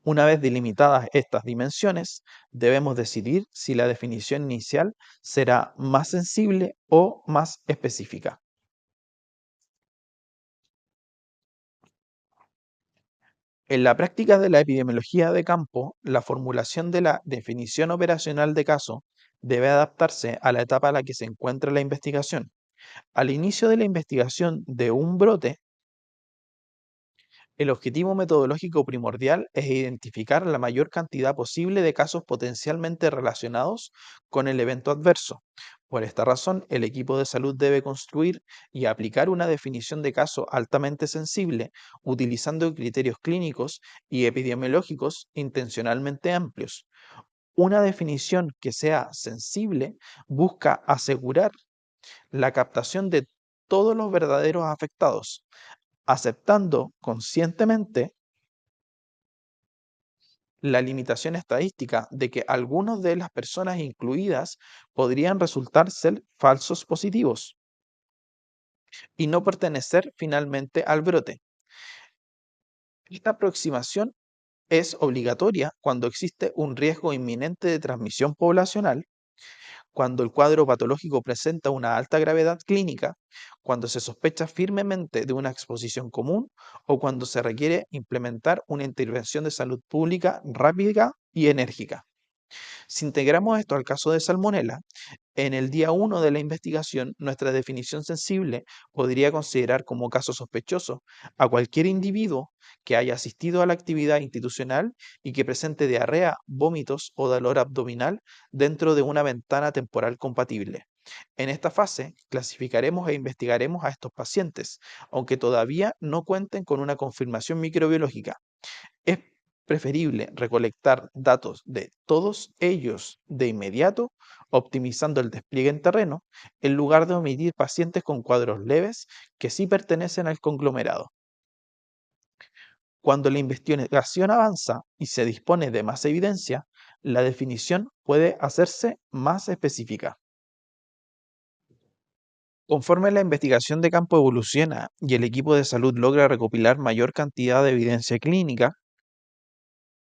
S1: Una vez delimitadas estas dimensiones, debemos decidir si la definición inicial será más sensible o más específica. En la práctica de la epidemiología de campo, la formulación de la definición operacional de caso debe adaptarse a la etapa en la que se encuentra la investigación. Al inicio de la investigación de un brote, el objetivo metodológico primordial es identificar la mayor cantidad posible de casos potencialmente relacionados con el evento adverso. Por esta razón, el equipo de salud debe construir y aplicar una definición de caso altamente sensible, utilizando criterios clínicos y epidemiológicos intencionalmente amplios. Una definición que sea sensible busca asegurar la captación de todos los verdaderos afectados, aceptando conscientemente la limitación estadística de que algunas de las personas incluidas podrían resultar ser falsos positivos y no pertenecer finalmente al brote. Esta aproximación es obligatoria cuando existe un riesgo inminente de transmisión poblacional, cuando el cuadro patológico presenta una alta gravedad clínica, cuando se sospecha firmemente de una exposición común o cuando se requiere implementar una intervención de salud pública rápida y enérgica. Si integramos esto al caso de Salmonella, en el día 1 de la investigación, nuestra definición sensible podría considerar como caso sospechoso a cualquier individuo que haya asistido a la actividad institucional y que presente diarrea, vómitos o dolor abdominal dentro de una ventana temporal compatible. En esta fase, clasificaremos e investigaremos a estos pacientes, aunque todavía no cuenten con una confirmación microbiológica. Es preferible recolectar datos de todos ellos de inmediato, optimizando el despliegue en terreno, en lugar de omitir pacientes con cuadros leves que sí pertenecen al conglomerado. Cuando la investigación avanza y se dispone de más evidencia, la definición puede hacerse más específica. Conforme la investigación de campo evoluciona y el equipo de salud logra recopilar mayor cantidad de evidencia clínica,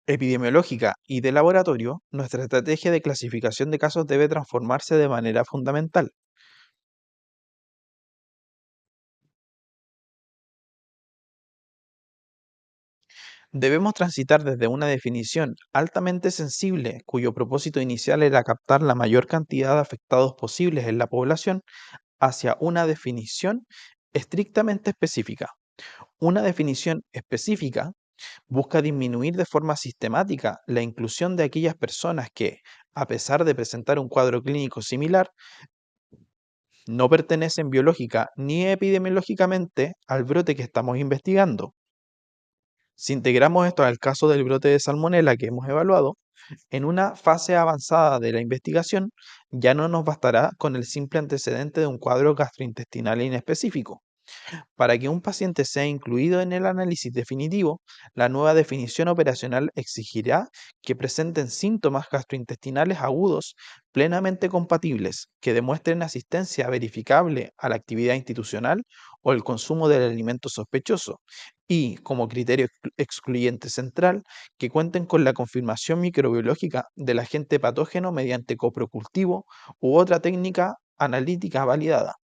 S1: epidemiológica y de laboratorio, nuestra estrategia de clasificación de casos debe transformarse de manera fundamental. Debemos transitar desde una definición altamente sensible, cuyo propósito inicial era captar la mayor cantidad de afectados posibles en la población, hacia una definición estrictamente específica. Una definición específica busca disminuir de forma sistemática la inclusión de aquellas personas que, a pesar de presentar un cuadro clínico similar, no pertenecen biológica ni epidemiológicamente al brote que estamos investigando. Si integramos esto al caso del brote de salmonela que hemos evaluado, En una fase avanzada de la investigación, ya no nos bastará con el simple antecedente de un cuadro gastrointestinal inespecífico. Para que un paciente sea incluido en el análisis definitivo, la nueva definición operacional exigirá que presenten síntomas gastrointestinales agudos plenamente compatibles, que demuestren asistencia verificable a la actividad institucional o el consumo del alimento sospechoso, y, como criterio excluyente central, que cuenten con la confirmación microbiológica del agente patógeno mediante coprocultivo u otra técnica analítica validada.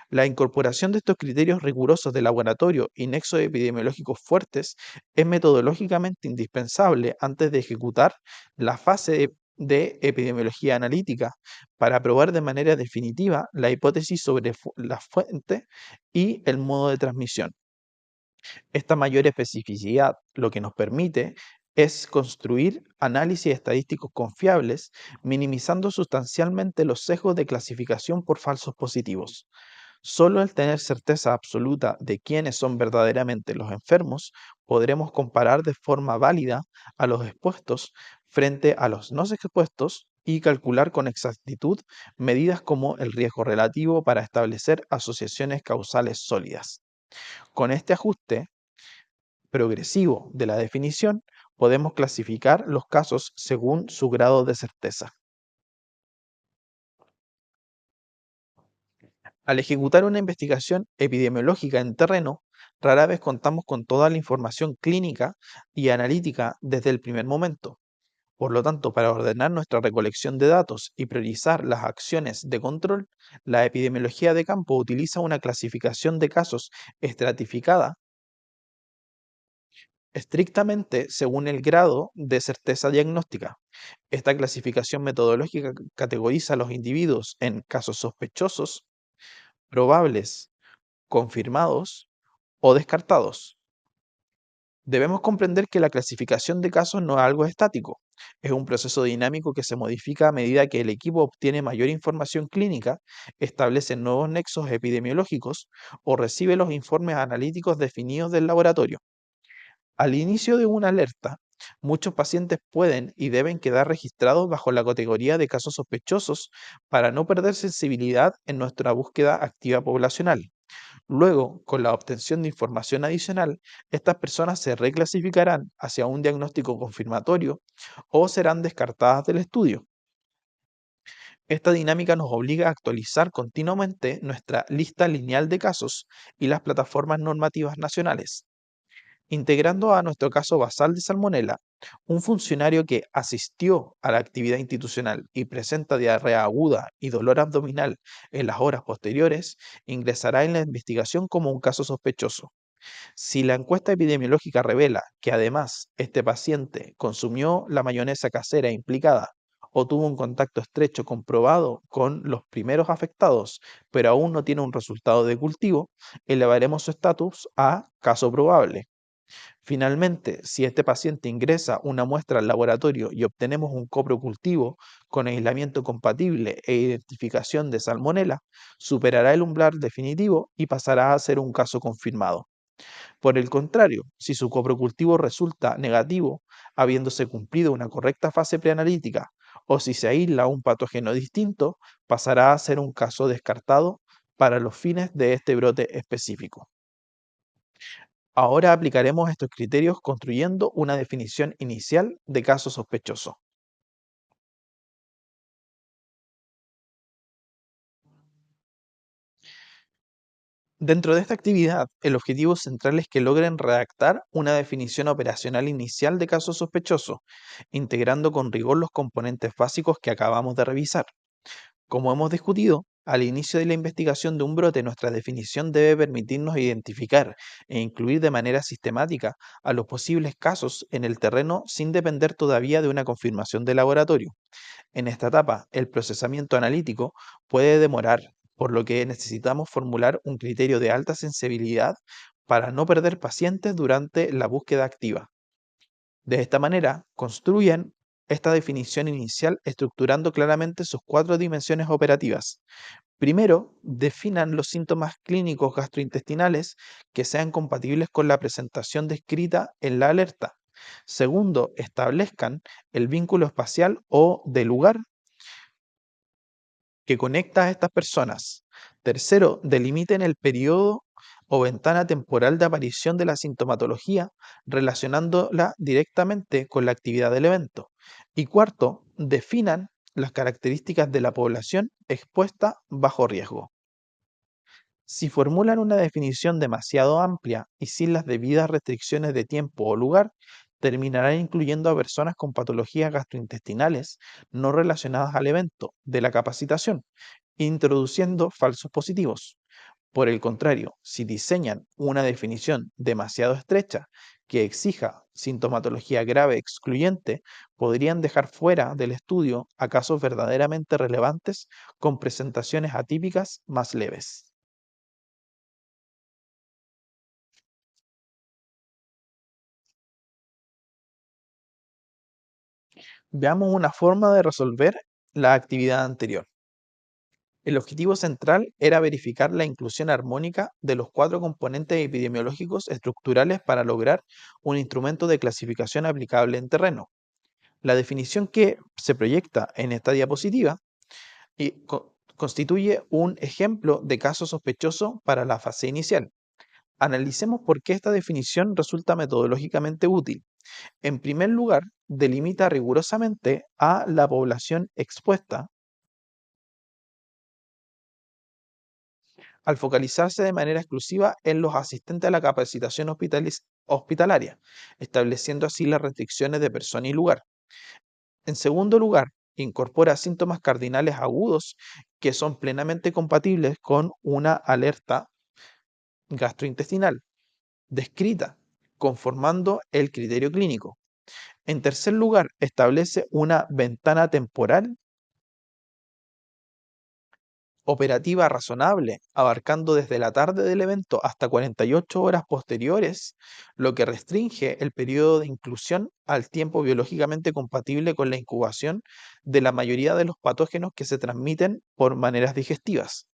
S1: La incorporación de estos criterios rigurosos de laboratorio y nexos epidemiológicos fuertes es metodológicamente indispensable antes de ejecutar la fase de epidemiología analítica para probar de manera definitiva la hipótesis sobre la fuente y el modo de transmisión. Esta mayor especificidad lo que nos permite es construir análisis estadísticos confiables, minimizando sustancialmente los sesgos de clasificación por falsos positivos. Solo al tener certeza absoluta de quiénes son verdaderamente los enfermos, podremos comparar de forma válida a los expuestos frente a los no expuestos y calcular con exactitud medidas como el riesgo relativo para establecer asociaciones causales sólidas. Con este ajuste progresivo de la definición, podemos clasificar los casos según su grado de certeza. Al ejecutar una investigación epidemiológica en terreno, rara vez contamos con toda la información clínica y analítica desde el primer momento. Por lo tanto, para ordenar nuestra recolección de datos y priorizar las acciones de control, la epidemiología de campo utiliza una clasificación de casos estratificada estrictamente según el grado de certeza diagnóstica. Esta clasificación metodológica categoriza a los individuos en casos sospechosos, probables, confirmados o descartados. Debemos comprender que la clasificación de casos no es algo estático, es un proceso dinámico que se modifica a medida que el equipo obtiene mayor información clínica, establece nuevos nexos epidemiológicos o recibe los informes analíticos definidos del laboratorio. Al inicio de una alerta, muchos pacientes pueden y deben quedar registrados bajo la categoría de casos sospechosos para no perder sensibilidad en nuestra búsqueda activa poblacional. Luego, con la obtención de información adicional, estas personas se reclasificarán hacia un diagnóstico confirmatorio o serán descartadas del estudio. Esta dinámica nos obliga a actualizar continuamente nuestra lista lineal de casos y las plataformas normativas nacionales. Integrando a nuestro caso basal de Salmonella, un funcionario que asistió a la actividad institucional y presenta diarrea aguda y dolor abdominal en las horas posteriores, ingresará en la investigación como un caso sospechoso. Si la encuesta epidemiológica revela que además este paciente consumió la mayonesa casera implicada o tuvo un contacto estrecho comprobado con los primeros afectados, pero aún no tiene un resultado de cultivo, elevaremos su estatus a caso probable. Finalmente, si este paciente ingresa una muestra al laboratorio y obtenemos un coprocultivo con aislamiento compatible e identificación de salmonela, superará el umbral definitivo y pasará a ser un caso confirmado. Por el contrario, si su coprocultivo resulta negativo, habiéndose cumplido una correcta fase preanalítica, o si se aísla un patógeno distinto, pasará a ser un caso descartado para los fines de este brote específico. Ahora aplicaremos estos criterios construyendo una definición inicial de caso sospechoso. Dentro de esta actividad, el objetivo central es que logren redactar una definición operacional inicial de caso sospechoso, integrando con rigor los componentes básicos que acabamos de revisar. Como hemos discutido, al inicio de la investigación de un brote, nuestra definición debe permitirnos identificar e incluir de manera sistemática a los posibles casos en el terreno sin depender todavía de una confirmación de laboratorio. En esta etapa, el procesamiento analítico puede demorar, por lo que necesitamos formular un criterio de alta sensibilidad para no perder pacientes durante la búsqueda activa. De esta manera, construyen esta definición inicial estructurando claramente sus cuatro dimensiones operativas. Primero, definan los síntomas clínicos gastrointestinales que sean compatibles con la presentación descrita en la alerta. Segundo, establezcan el vínculo espacial o de lugar que conecta a estas personas. Tercero, delimiten el periodo o ventana temporal de aparición de la sintomatología relacionándola directamente con la actividad del evento. Y cuarto, definan las características de la población expuesta bajo riesgo. Si formulan una definición demasiado amplia y sin las debidas restricciones de tiempo o lugar, terminarán incluyendo a personas con patologías gastrointestinales no relacionadas al evento de la capacitación, introduciendo falsos positivos. Por el contrario, si diseñan una definición demasiado estrecha que exija sintomatología grave excluyente, podrían dejar fuera del estudio a casos verdaderamente relevantes con presentaciones atípicas más leves. Veamos una forma de resolver la actividad anterior. El objetivo central era verificar la inclusión armónica de los cuatro componentes epidemiológicos estructurales para lograr un instrumento de clasificación aplicable en terreno. La definición que se proyecta en esta diapositiva constituye un ejemplo de caso sospechoso para la fase inicial. Analicemos por qué esta definición resulta metodológicamente útil. En primer lugar, delimita rigurosamente a la población expuesta al focalizarse de manera exclusiva en los asistentes a la capacitación hospitalaria, estableciendo así las restricciones de persona y lugar. En segundo lugar, incorpora síntomas cardinales agudos que son plenamente compatibles con una alerta gastrointestinal descrita, conformando el criterio clínico. En tercer lugar, establece una ventana temporal operativa razonable, abarcando desde la tarde del evento hasta 48 horas posteriores, lo que restringe el periodo de inclusión al tiempo biológicamente compatible con la incubación de la mayoría de los patógenos que se transmiten por maneras digestivas.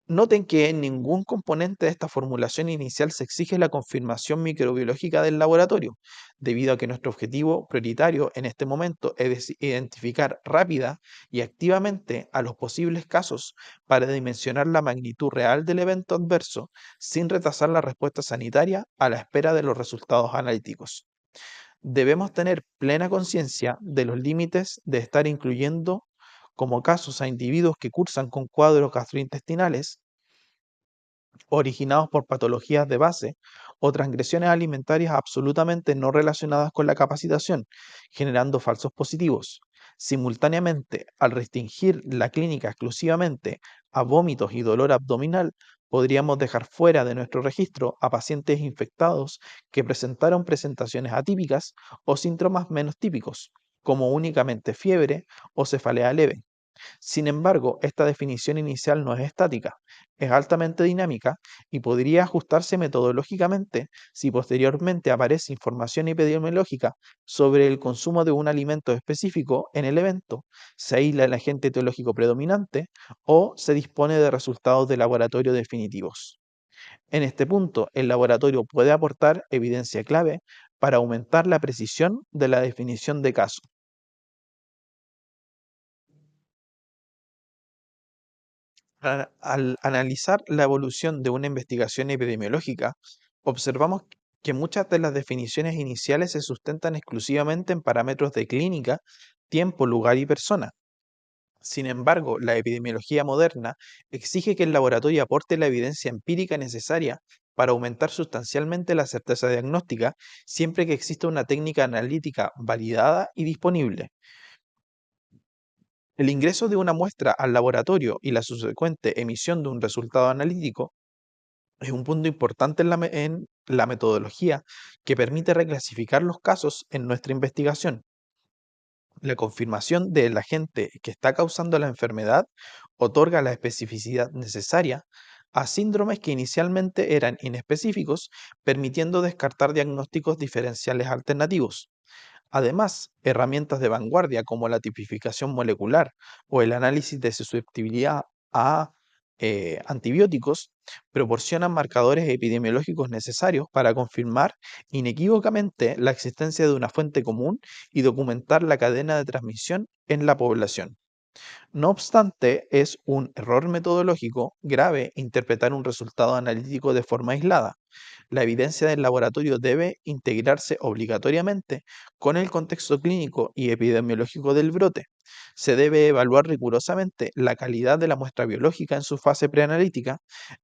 S1: Noten que en ningún componente de esta formulación inicial se exige la confirmación microbiológica del laboratorio, debido a que nuestro objetivo prioritario en este momento es identificar rápida y activamente a los posibles casos para dimensionar la magnitud real del evento adverso sin retrasar la respuesta sanitaria a la espera de los resultados analíticos. Debemos tener plena conciencia de los límites de estar incluyendo como casos a individuos que cursan con cuadros gastrointestinales originados por patologías de base o transgresiones alimentarias absolutamente no relacionadas con la capacitación, generando falsos positivos. Simultáneamente, al restringir la clínica exclusivamente a vómitos y dolor abdominal, podríamos dejar fuera de nuestro registro a pacientes infectados que presentaron presentaciones atípicas o síntomas menos típicos, como únicamente fiebre o cefalea leve. Sin embargo, esta definición inicial no es estática, es altamente dinámica y podría ajustarse metodológicamente si posteriormente aparece información epidemiológica sobre el consumo de un alimento específico en el evento, se aísla el agente etiológico predominante o se dispone de resultados de laboratorio definitivos. En este punto, el laboratorio puede aportar evidencia clave para aumentar la precisión de la definición de caso. Al analizar la evolución de una investigación epidemiológica, observamos que muchas de las definiciones iniciales se sustentan exclusivamente en parámetros de clínica, tiempo, lugar y persona. Sin embargo, la epidemiología moderna exige que el laboratorio aporte la evidencia empírica necesaria para aumentar sustancialmente la certeza diagnóstica, siempre que exista una técnica analítica validada y disponible. El ingreso de una muestra al laboratorio y la subsecuente emisión de un resultado analítico es un punto importante en la metodología que permite reclasificar los casos en nuestra investigación. La confirmación del agente que está causando la enfermedad otorga la especificidad necesaria a síndromes que inicialmente eran inespecíficos, permitiendo descartar diagnósticos diferenciales alternativos. Además, herramientas de vanguardia como la tipificación molecular o el análisis de susceptibilidad a antibióticos proporcionan marcadores epidemiológicos necesarios para confirmar inequívocamente la existencia de una fuente común y documentar la cadena de transmisión en la población. No obstante, es un error metodológico grave interpretar un resultado analítico de forma aislada. La evidencia del laboratorio debe integrarse obligatoriamente con el contexto clínico y epidemiológico del brote. Se debe evaluar rigurosamente la calidad de la muestra biológica en su fase preanalítica,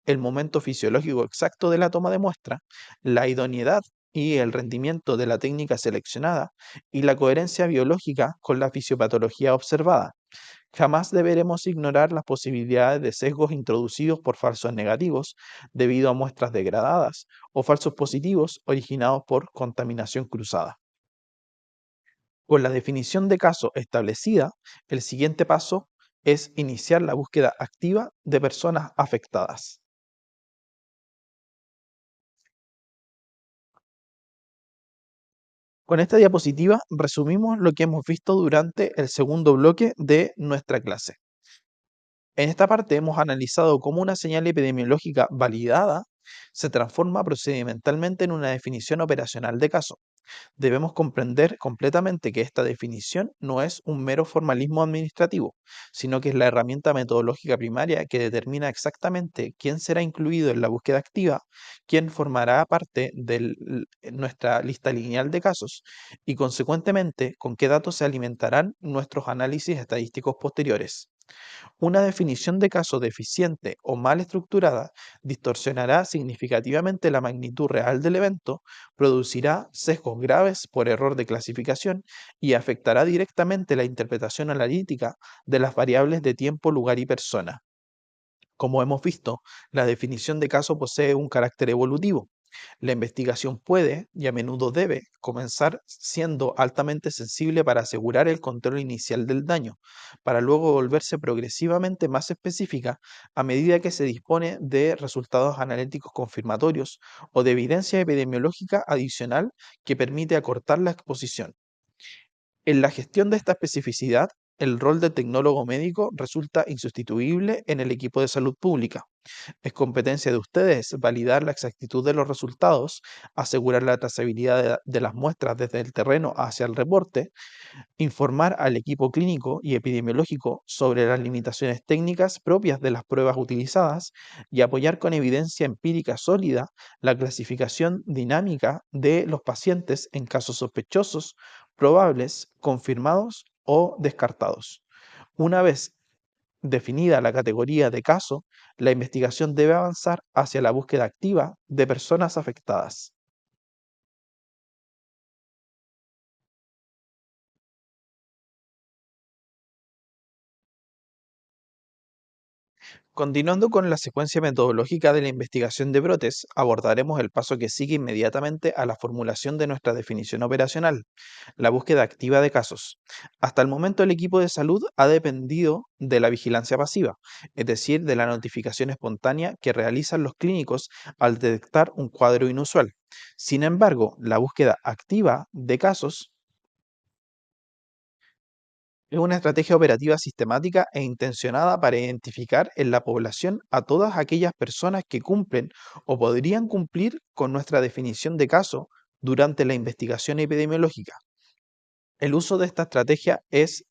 S1: el momento fisiológico exacto de la toma de muestra, la idoneidad y el rendimiento de la técnica seleccionada y la coherencia biológica con la fisiopatología observada. Jamás deberemos ignorar las posibilidades de sesgos introducidos por falsos negativos debido a muestras degradadas o falsos positivos originados por contaminación cruzada. Con la definición de caso establecida, el siguiente paso es iniciar la búsqueda activa de personas afectadas. Con esta diapositiva resumimos lo que hemos visto durante el segundo bloque de nuestra clase. En esta parte hemos analizado cómo una señal epidemiológica validada se transforma procedimentalmente en una definición operacional de caso. Debemos comprender completamente que esta definición no es un mero formalismo administrativo, sino que es la herramienta metodológica primaria que determina exactamente quién será incluido en la búsqueda activa, quién formará parte de nuestra lista lineal de casos y, consecuentemente, con qué datos se alimentarán nuestros análisis estadísticos posteriores. Una definición de caso deficiente o mal estructurada distorsionará significativamente la magnitud real del evento, producirá sesgos graves por error de clasificación y afectará directamente la interpretación analítica de las variables de tiempo, lugar y persona. Como hemos visto, la definición de caso posee un carácter evolutivo. La investigación puede, y a menudo debe, comenzar siendo altamente sensible para asegurar el control inicial del daño, para luego volverse progresivamente más específica a medida que se dispone de resultados analíticos confirmatorios o de evidencia epidemiológica adicional que permite acortar la exposición. En la gestión de esta especificidad, el rol del tecnólogo médico resulta insustituible en el equipo de salud pública. Es competencia de ustedes validar la exactitud de los resultados, asegurar la trazabilidad de las muestras desde el terreno hacia el reporte, informar al equipo clínico y epidemiológico sobre las limitaciones técnicas propias de las pruebas utilizadas y apoyar con evidencia empírica sólida la clasificación dinámica de los pacientes en casos sospechosos, probables, confirmados o descartados. Una vez definida la categoría de caso, la investigación debe avanzar hacia la búsqueda activa de personas afectadas. Continuando con la secuencia metodológica de la investigación de brotes, abordaremos el paso que sigue inmediatamente a la formulación de nuestra definición operacional, la búsqueda activa de casos. Hasta el momento el equipo de salud ha dependido de la vigilancia pasiva, es decir, de la notificación espontánea que realizan los clínicos al detectar un cuadro inusual. Sin embargo, la búsqueda activa de casos es una estrategia operativa sistemática e intencionada para identificar en la población a todas aquellas personas que cumplen o podrían cumplir con nuestra definición de caso durante la investigación epidemiológica. El uso de esta estrategia es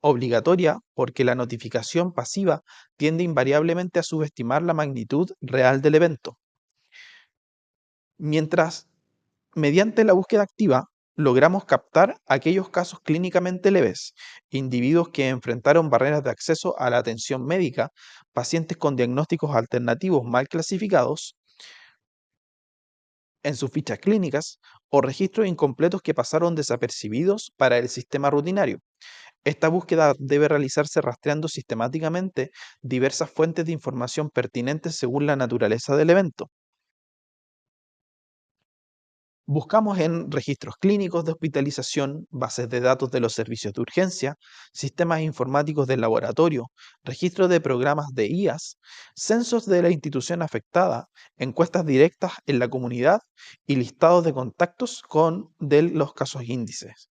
S1: obligatoria porque la notificación pasiva tiende invariablemente a subestimar la magnitud real del evento. Mientras mediante la búsqueda activa, logramos captar aquellos casos clínicamente leves, individuos que enfrentaron barreras de acceso a la atención médica, pacientes con diagnósticos alternativos mal clasificados en sus fichas clínicas o registros incompletos que pasaron desapercibidos para el sistema rutinario. Esta búsqueda debe realizarse rastreando sistemáticamente diversas fuentes de información pertinentes según la naturaleza del evento. Buscamos en registros clínicos de hospitalización, bases de datos de los servicios de urgencia, sistemas informáticos del laboratorio, registros de programas de IAS, censos de la institución afectada, encuestas directas en la comunidad y listados de contactos con de los casos índices.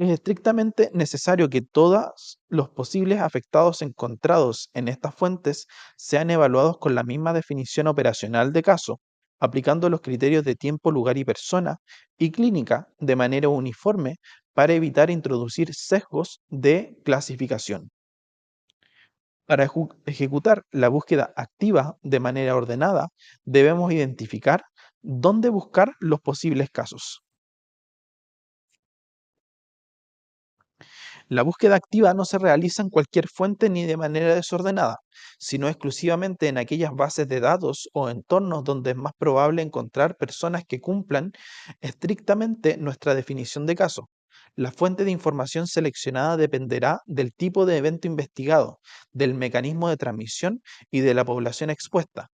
S1: Es estrictamente necesario que todos los posibles afectados encontrados en estas fuentes sean evaluados con la misma definición operacional de caso, aplicando los criterios de tiempo, lugar y persona y clínica de manera uniforme para evitar introducir sesgos de clasificación. Para ejecutar la búsqueda activa de manera ordenada, debemos identificar dónde buscar los posibles casos. La búsqueda activa no se realiza en cualquier fuente ni de manera desordenada, sino exclusivamente en aquellas bases de datos o entornos donde es más probable encontrar personas que cumplan estrictamente nuestra definición de caso. La fuente de información seleccionada dependerá del tipo de evento investigado, del mecanismo de transmisión y de la población expuesta.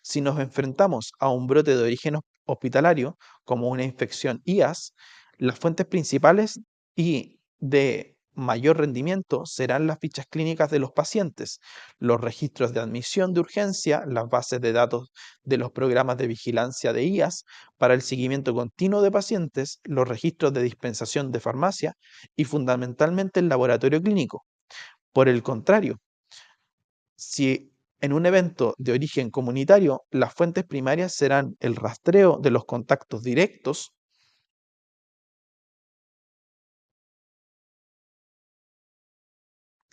S1: Si nos enfrentamos a un brote de origen hospitalario, como una infección IAS, las fuentes principales y de mayor rendimiento serán las fichas clínicas de los pacientes, los registros de admisión de urgencia, las bases de datos de los programas de vigilancia de IAS para el seguimiento continuo de pacientes, los registros de dispensación de farmacia y fundamentalmente el laboratorio clínico. Por el contrario, si en un evento de origen comunitario, las fuentes primarias serán el rastreo de los contactos directos,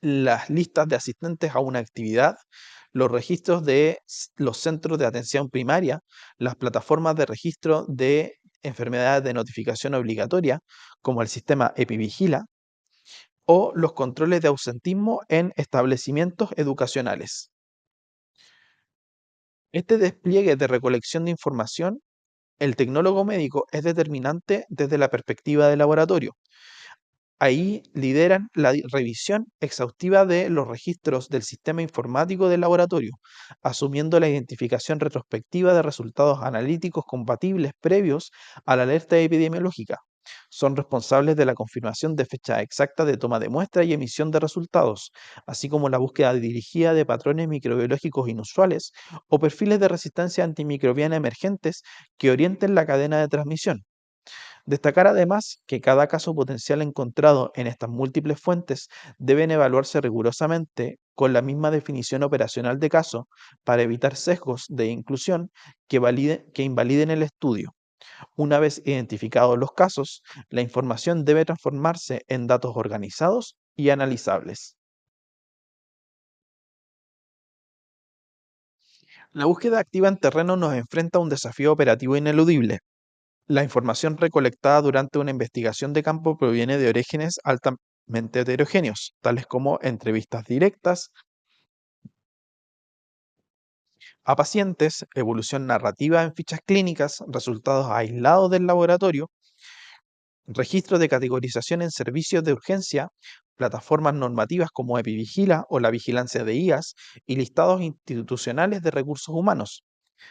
S1: las listas de asistentes a una actividad, los registros de los centros de atención primaria, las plataformas de registro de enfermedades de notificación obligatoria, como el sistema EpiVigila, o los controles de ausentismo en establecimientos educacionales. Este despliegue de recolección de información, el tecnólogo médico es determinante desde la perspectiva del laboratorio. Ahí lideran la revisión exhaustiva de los registros del sistema informático del laboratorio, asumiendo la identificación retrospectiva de resultados analíticos compatibles previos a la alerta epidemiológica. Son responsables de la confirmación de fecha exacta de toma de muestra y emisión de resultados, así como la búsqueda dirigida de patrones microbiológicos inusuales o perfiles de resistencia antimicrobiana emergentes que orienten la cadena de transmisión. Destacar además que cada caso potencial encontrado en estas múltiples fuentes deben evaluarse rigurosamente con la misma definición operacional de caso para evitar sesgos de inclusión que invaliden el estudio. Una vez identificados los casos, la información debe transformarse en datos organizados y analizables. La búsqueda activa en terreno nos enfrenta a un desafío operativo ineludible. La información recolectada durante una investigación de campo proviene de orígenes altamente heterogéneos, tales como entrevistas directas a pacientes, evolución narrativa en fichas clínicas, resultados aislados del laboratorio, registros de categorización en servicios de urgencia, plataformas normativas como EpiVigila o la vigilancia de IAS y listados institucionales de recursos humanos.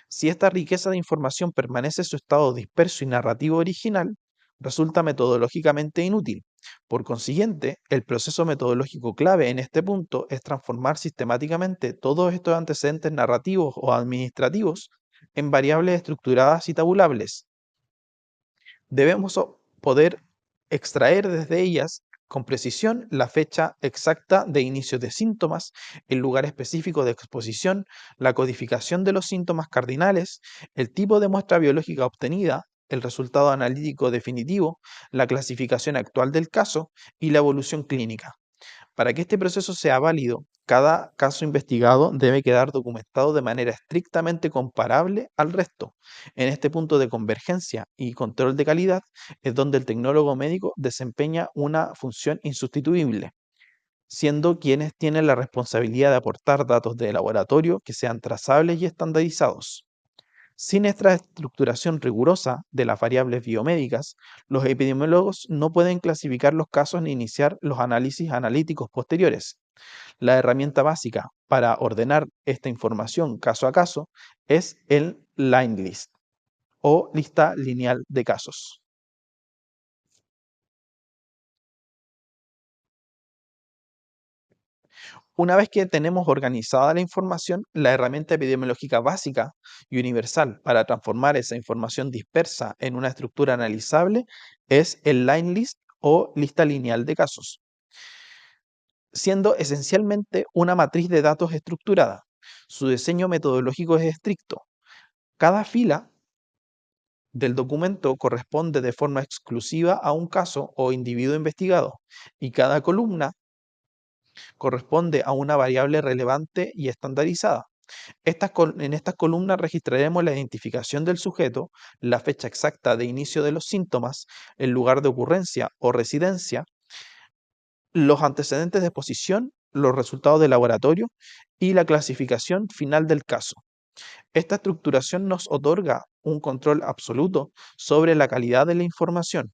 S1: Si esta riqueza de información permanece en su estado disperso y narrativo original, resulta metodológicamente inútil. Por consiguiente, el proceso metodológico clave en este punto es transformar sistemáticamente todos estos antecedentes narrativos o administrativos en variables estructuradas y tabulables. Debemos poder extraer desde ellas con precisión la fecha exacta de inicio de síntomas, el lugar específico de exposición, la codificación de los síntomas cardinales, el tipo de muestra biológica obtenida, el resultado analítico definitivo, la clasificación actual del caso y la evolución clínica. Para que este proceso sea válido, cada caso investigado debe quedar documentado de manera estrictamente comparable al resto. En este punto de convergencia y control de calidad es donde el tecnólogo médico desempeña una función insustituible, siendo quienes tienen la responsabilidad de aportar datos de laboratorio que sean trazables y estandarizados. Sin esta estructuración rigurosa de las variables biomédicas, los epidemiólogos no pueden clasificar los casos ni iniciar los análisis analíticos posteriores. La herramienta básica para ordenar esta información caso a caso es el line list o lista lineal de casos. Una vez que tenemos organizada la información, la herramienta epidemiológica básica y universal para transformar esa información dispersa en una estructura analizable es el line list o lista lineal de casos, siendo esencialmente una matriz de datos estructurada. Su diseño metodológico es estricto. Cada fila del documento corresponde de forma exclusiva a un caso o individuo investigado y cada columna corresponde a una variable relevante y estandarizada. En estas columnas registraremos la identificación del sujeto, la fecha exacta de inicio de los síntomas, el lugar de ocurrencia o residencia, los antecedentes de exposición, los resultados de laboratorio y la clasificación final del caso. Esta estructuración nos otorga un control absoluto sobre la calidad de la información.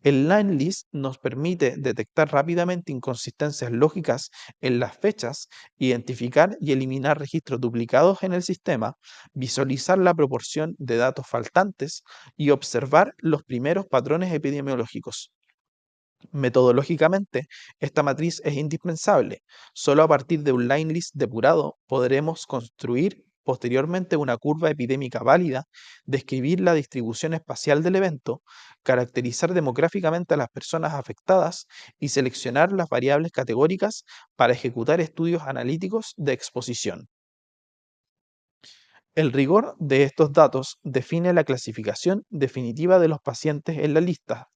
S1: El line list nos permite detectar rápidamente inconsistencias lógicas en las fechas, identificar y eliminar registros duplicados en el sistema, visualizar la proporción de datos faltantes y observar los primeros patrones epidemiológicos. Metodológicamente, esta matriz es indispensable. Solo a partir de un line list depurado podremos construir posteriormente una curva epidémica válida, describir la distribución espacial del evento, caracterizar demográficamente a las personas afectadas y seleccionar las variables categóricas para ejecutar estudios analíticos de exposición. El rigor de estos datos define la clasificación definitiva de los pacientes en la lista.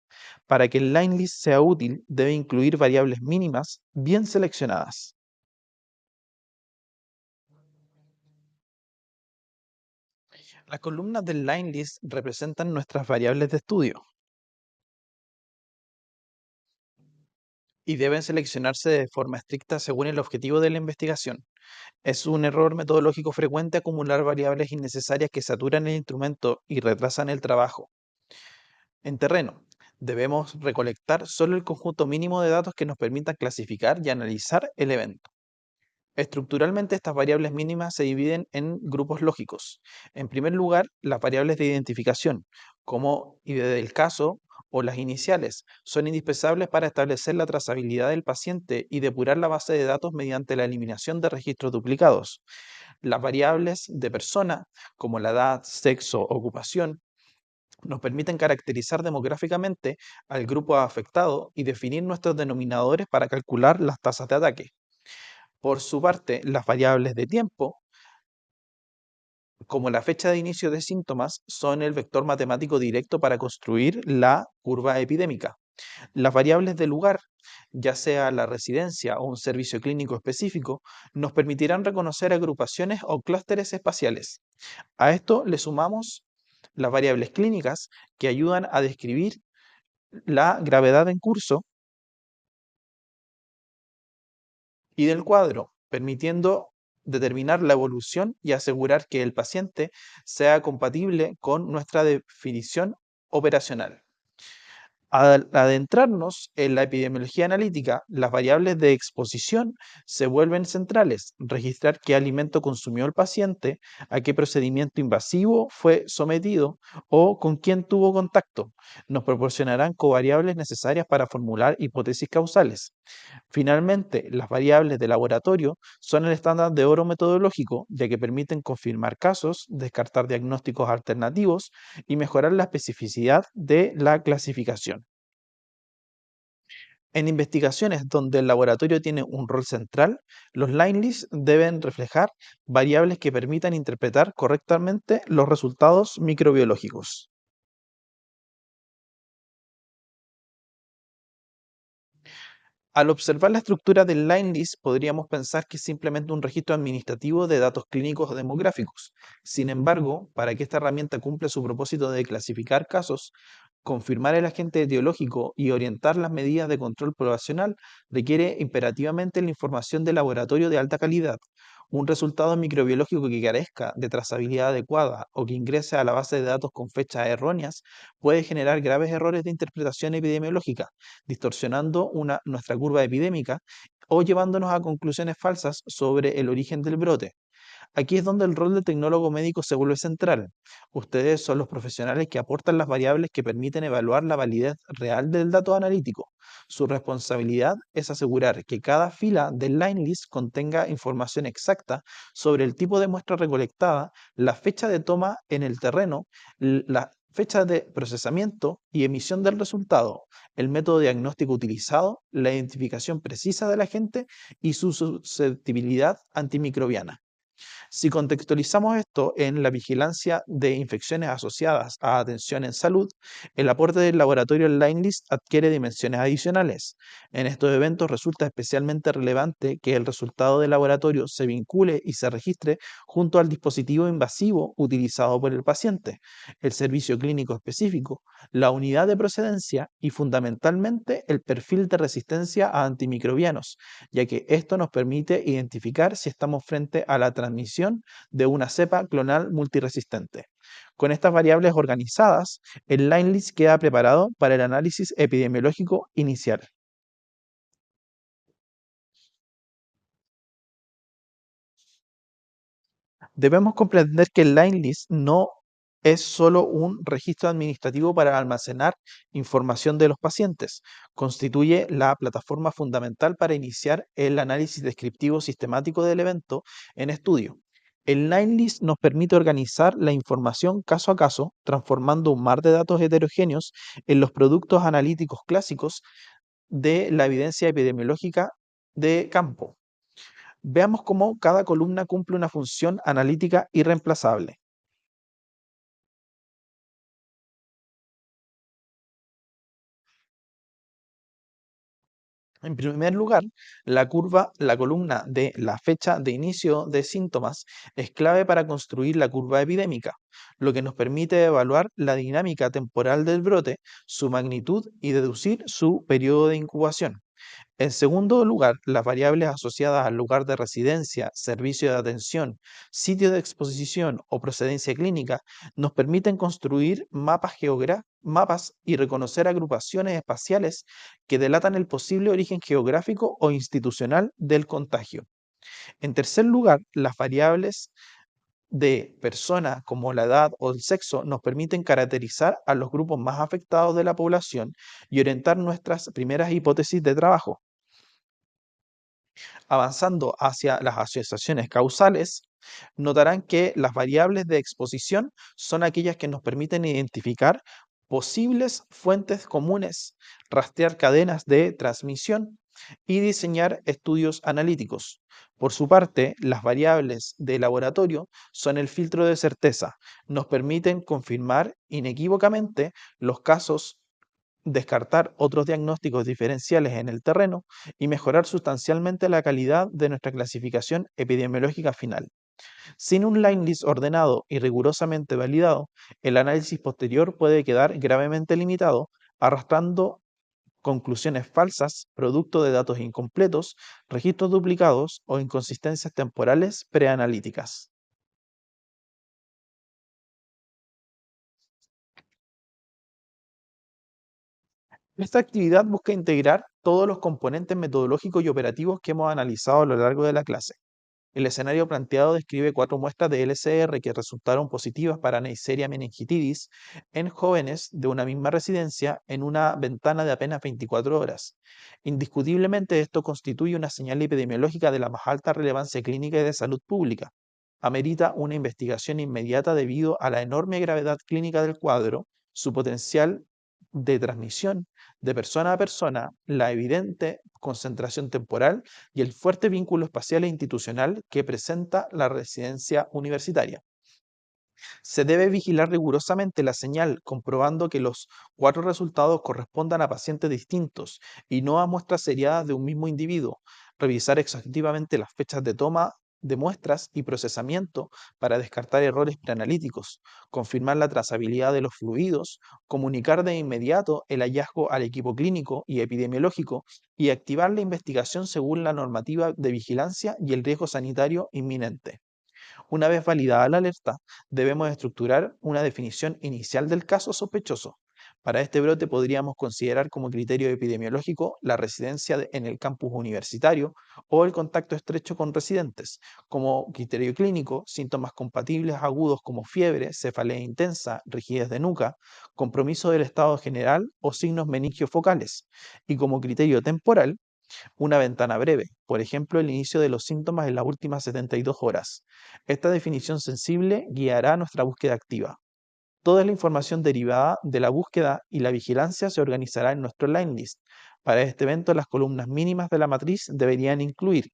S1: Para que el line list sea útil, debe incluir variables mínimas bien seleccionadas. Las columnas del line list representan nuestras variables de estudio y deben seleccionarse de forma estricta según el objetivo de la investigación. Es un error metodológico frecuente acumular variables innecesarias que saturan el instrumento y retrasan el trabajo. En terreno, debemos recolectar solo el conjunto mínimo de datos que nos permitan clasificar y analizar el evento. Estructuralmente, estas variables mínimas se dividen en grupos lógicos. En primer lugar, las variables de identificación, como ID del caso o las iniciales, son indispensables para establecer la trazabilidad del paciente y depurar la base de datos mediante la eliminación de registros duplicados. Las variables de persona, como la edad, sexo, ocupación, nos permiten caracterizar demográficamente al grupo afectado y definir nuestros denominadores para calcular las tasas de ataque. Por su parte, las variables de tiempo, como la fecha de inicio de síntomas, son el vector matemático directo para construir la curva epidémica. Las variables de lugar, ya sea la residencia o un servicio clínico específico, nos permitirán reconocer agrupaciones o clústeres espaciales. A esto le sumamos las variables clínicas que ayudan a describir la gravedad en curso y del cuadro, permitiendo determinar la evolución y asegurar que el paciente sea compatible con nuestra definición operacional. Al adentrarnos en la epidemiología analítica, las variables de exposición se vuelven centrales. Registrar qué alimento consumió el paciente, a qué procedimiento invasivo fue sometido o con quién tuvo contacto. Nos proporcionarán covariables necesarias para formular hipótesis causales. Finalmente, las variables de laboratorio son el estándar de oro metodológico, ya que permiten confirmar casos, descartar diagnósticos alternativos y mejorar la especificidad de la clasificación. En investigaciones donde el laboratorio tiene un rol central, los line lists deben reflejar variables que permitan interpretar correctamente los resultados microbiológicos. Al observar la estructura del line list, podríamos pensar que es simplemente un registro administrativo de datos clínicos o demográficos. Sin embargo, para que esta herramienta cumpla su propósito de clasificar casos, confirmar el agente etiológico y orientar las medidas de control poblacional, requiere imperativamente la información de laboratorio de alta calidad. Un resultado microbiológico que carezca de trazabilidad adecuada o que ingrese a la base de datos con fechas erróneas puede generar graves errores de interpretación epidemiológica, distorsionando nuestra curva epidémica o llevándonos a conclusiones falsas sobre el origen del brote. Aquí es donde el rol del tecnólogo médico se vuelve central. Ustedes son los profesionales que aportan las variables que permiten evaluar la validez real del dato analítico. Su responsabilidad es asegurar que cada fila del line list contenga información exacta sobre el tipo de muestra recolectada, la fecha de toma en el terreno, fecha de procesamiento y emisión del resultado, el método diagnóstico utilizado, la identificación precisa del agente y su susceptibilidad antimicrobiana. Si contextualizamos esto en la vigilancia de infecciones asociadas a atención en salud, el aporte del laboratorio Line List adquiere dimensiones adicionales. En estos eventos resulta especialmente relevante que el resultado del laboratorio se vincule y se registre junto al dispositivo invasivo utilizado por el paciente, el servicio clínico específico, la unidad de procedencia y fundamentalmente el perfil de resistencia a antimicrobianos, ya que esto nos permite identificar si estamos frente a la transmisión de una cepa clonal multiresistente. Con estas variables organizadas, el line list queda preparado para el análisis epidemiológico inicial. Debemos comprender que el line list no es solo un registro administrativo para almacenar información de los pacientes, constituye la plataforma fundamental para iniciar el análisis descriptivo sistemático del evento en estudio. El line list nos permite organizar la información caso a caso, transformando un mar de datos heterogéneos en los productos analíticos clásicos de la evidencia epidemiológica de campo. Veamos cómo cada columna cumple una función analítica irreemplazable. En primer lugar, la columna de la fecha de inicio de síntomas es clave para construir la curva epidémica, lo que nos permite evaluar la dinámica temporal del brote, su magnitud y deducir su periodo de incubación. En segundo lugar, las variables asociadas al lugar de residencia, servicio de atención, sitio de exposición o procedencia clínica nos permiten construir mapas y reconocer agrupaciones espaciales que delatan el posible origen geográfico o institucional del contagio. En tercer lugar, las variables de persona como la edad o el sexo nos permiten caracterizar a los grupos más afectados de la población y orientar nuestras primeras hipótesis de trabajo. Avanzando hacia las asociaciones causales, notarán que las variables de exposición son aquellas que nos permiten identificar posibles fuentes comunes, rastrear cadenas de transmisión y diseñar estudios analíticos. Por su parte, las variables de laboratorio son el filtro de certeza. Nos permiten confirmar inequívocamente los casos, descartar otros diagnósticos diferenciales en el terreno y mejorar sustancialmente la calidad de nuestra clasificación epidemiológica final. Sin un line list ordenado y rigurosamente validado, el análisis posterior puede quedar gravemente limitado, arrastrando conclusiones falsas, producto de datos incompletos, registros duplicados o inconsistencias temporales preanalíticas. Esta actividad busca integrar todos los componentes metodológicos y operativos que hemos analizado a lo largo de la clase. El escenario planteado describe cuatro muestras de LCR que resultaron positivas para Neisseria meningitidis en jóvenes de una misma residencia en una ventana de apenas 24 horas. Indiscutiblemente esto constituye una señal epidemiológica de la más alta relevancia clínica y de salud pública. Amerita una investigación inmediata debido a la enorme gravedad clínica del cuadro, su potencial de transmisión de persona a persona, la evidente concentración temporal y el fuerte vínculo espacial e institucional que presenta la residencia universitaria. Se debe vigilar rigurosamente la señal, comprobando que los cuatro resultados correspondan a pacientes distintos y no a muestras seriadas de un mismo individuo. Revisar exhaustivamente las fechas de toma de muestras y procesamiento para descartar errores preanalíticos, confirmar la trazabilidad de los fluidos, comunicar de inmediato el hallazgo al equipo clínico y epidemiológico y activar la investigación según la normativa de vigilancia y el riesgo sanitario inminente. Una vez validada la alerta, debemos estructurar una definición inicial del caso sospechoso. Para este brote podríamos considerar como criterio epidemiológico la residencia en el campus universitario o el contacto estrecho con residentes. Como criterio clínico, síntomas compatibles agudos como fiebre, cefalea intensa, rigidez de nuca, compromiso del estado general o signos meningiofocales. Y como criterio temporal, una ventana breve, por ejemplo, el inicio de los síntomas en las últimas 72 horas. Esta definición sensible guiará nuestra búsqueda activa. Toda la información derivada de la búsqueda y la vigilancia se organizará en nuestro line list. Para este evento, las columnas mínimas de la matriz deberían incluir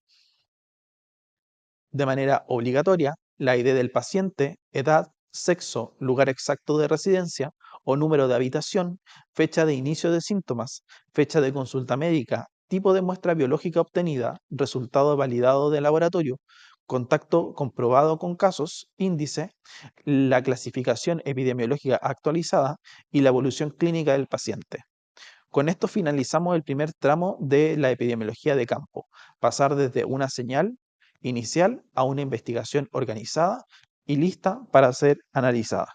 S1: de manera obligatoria la ID del paciente, edad, sexo, lugar exacto de residencia o número de habitación, fecha de inicio de síntomas, fecha de consulta médica, tipo de muestra biológica obtenida, resultado validado de laboratorio, contacto comprobado con casos, índice, la clasificación epidemiológica actualizada y la evolución clínica del paciente. Con esto finalizamos el primer tramo de la epidemiología de campo, pasar desde una señal inicial a una investigación organizada y lista para ser analizada.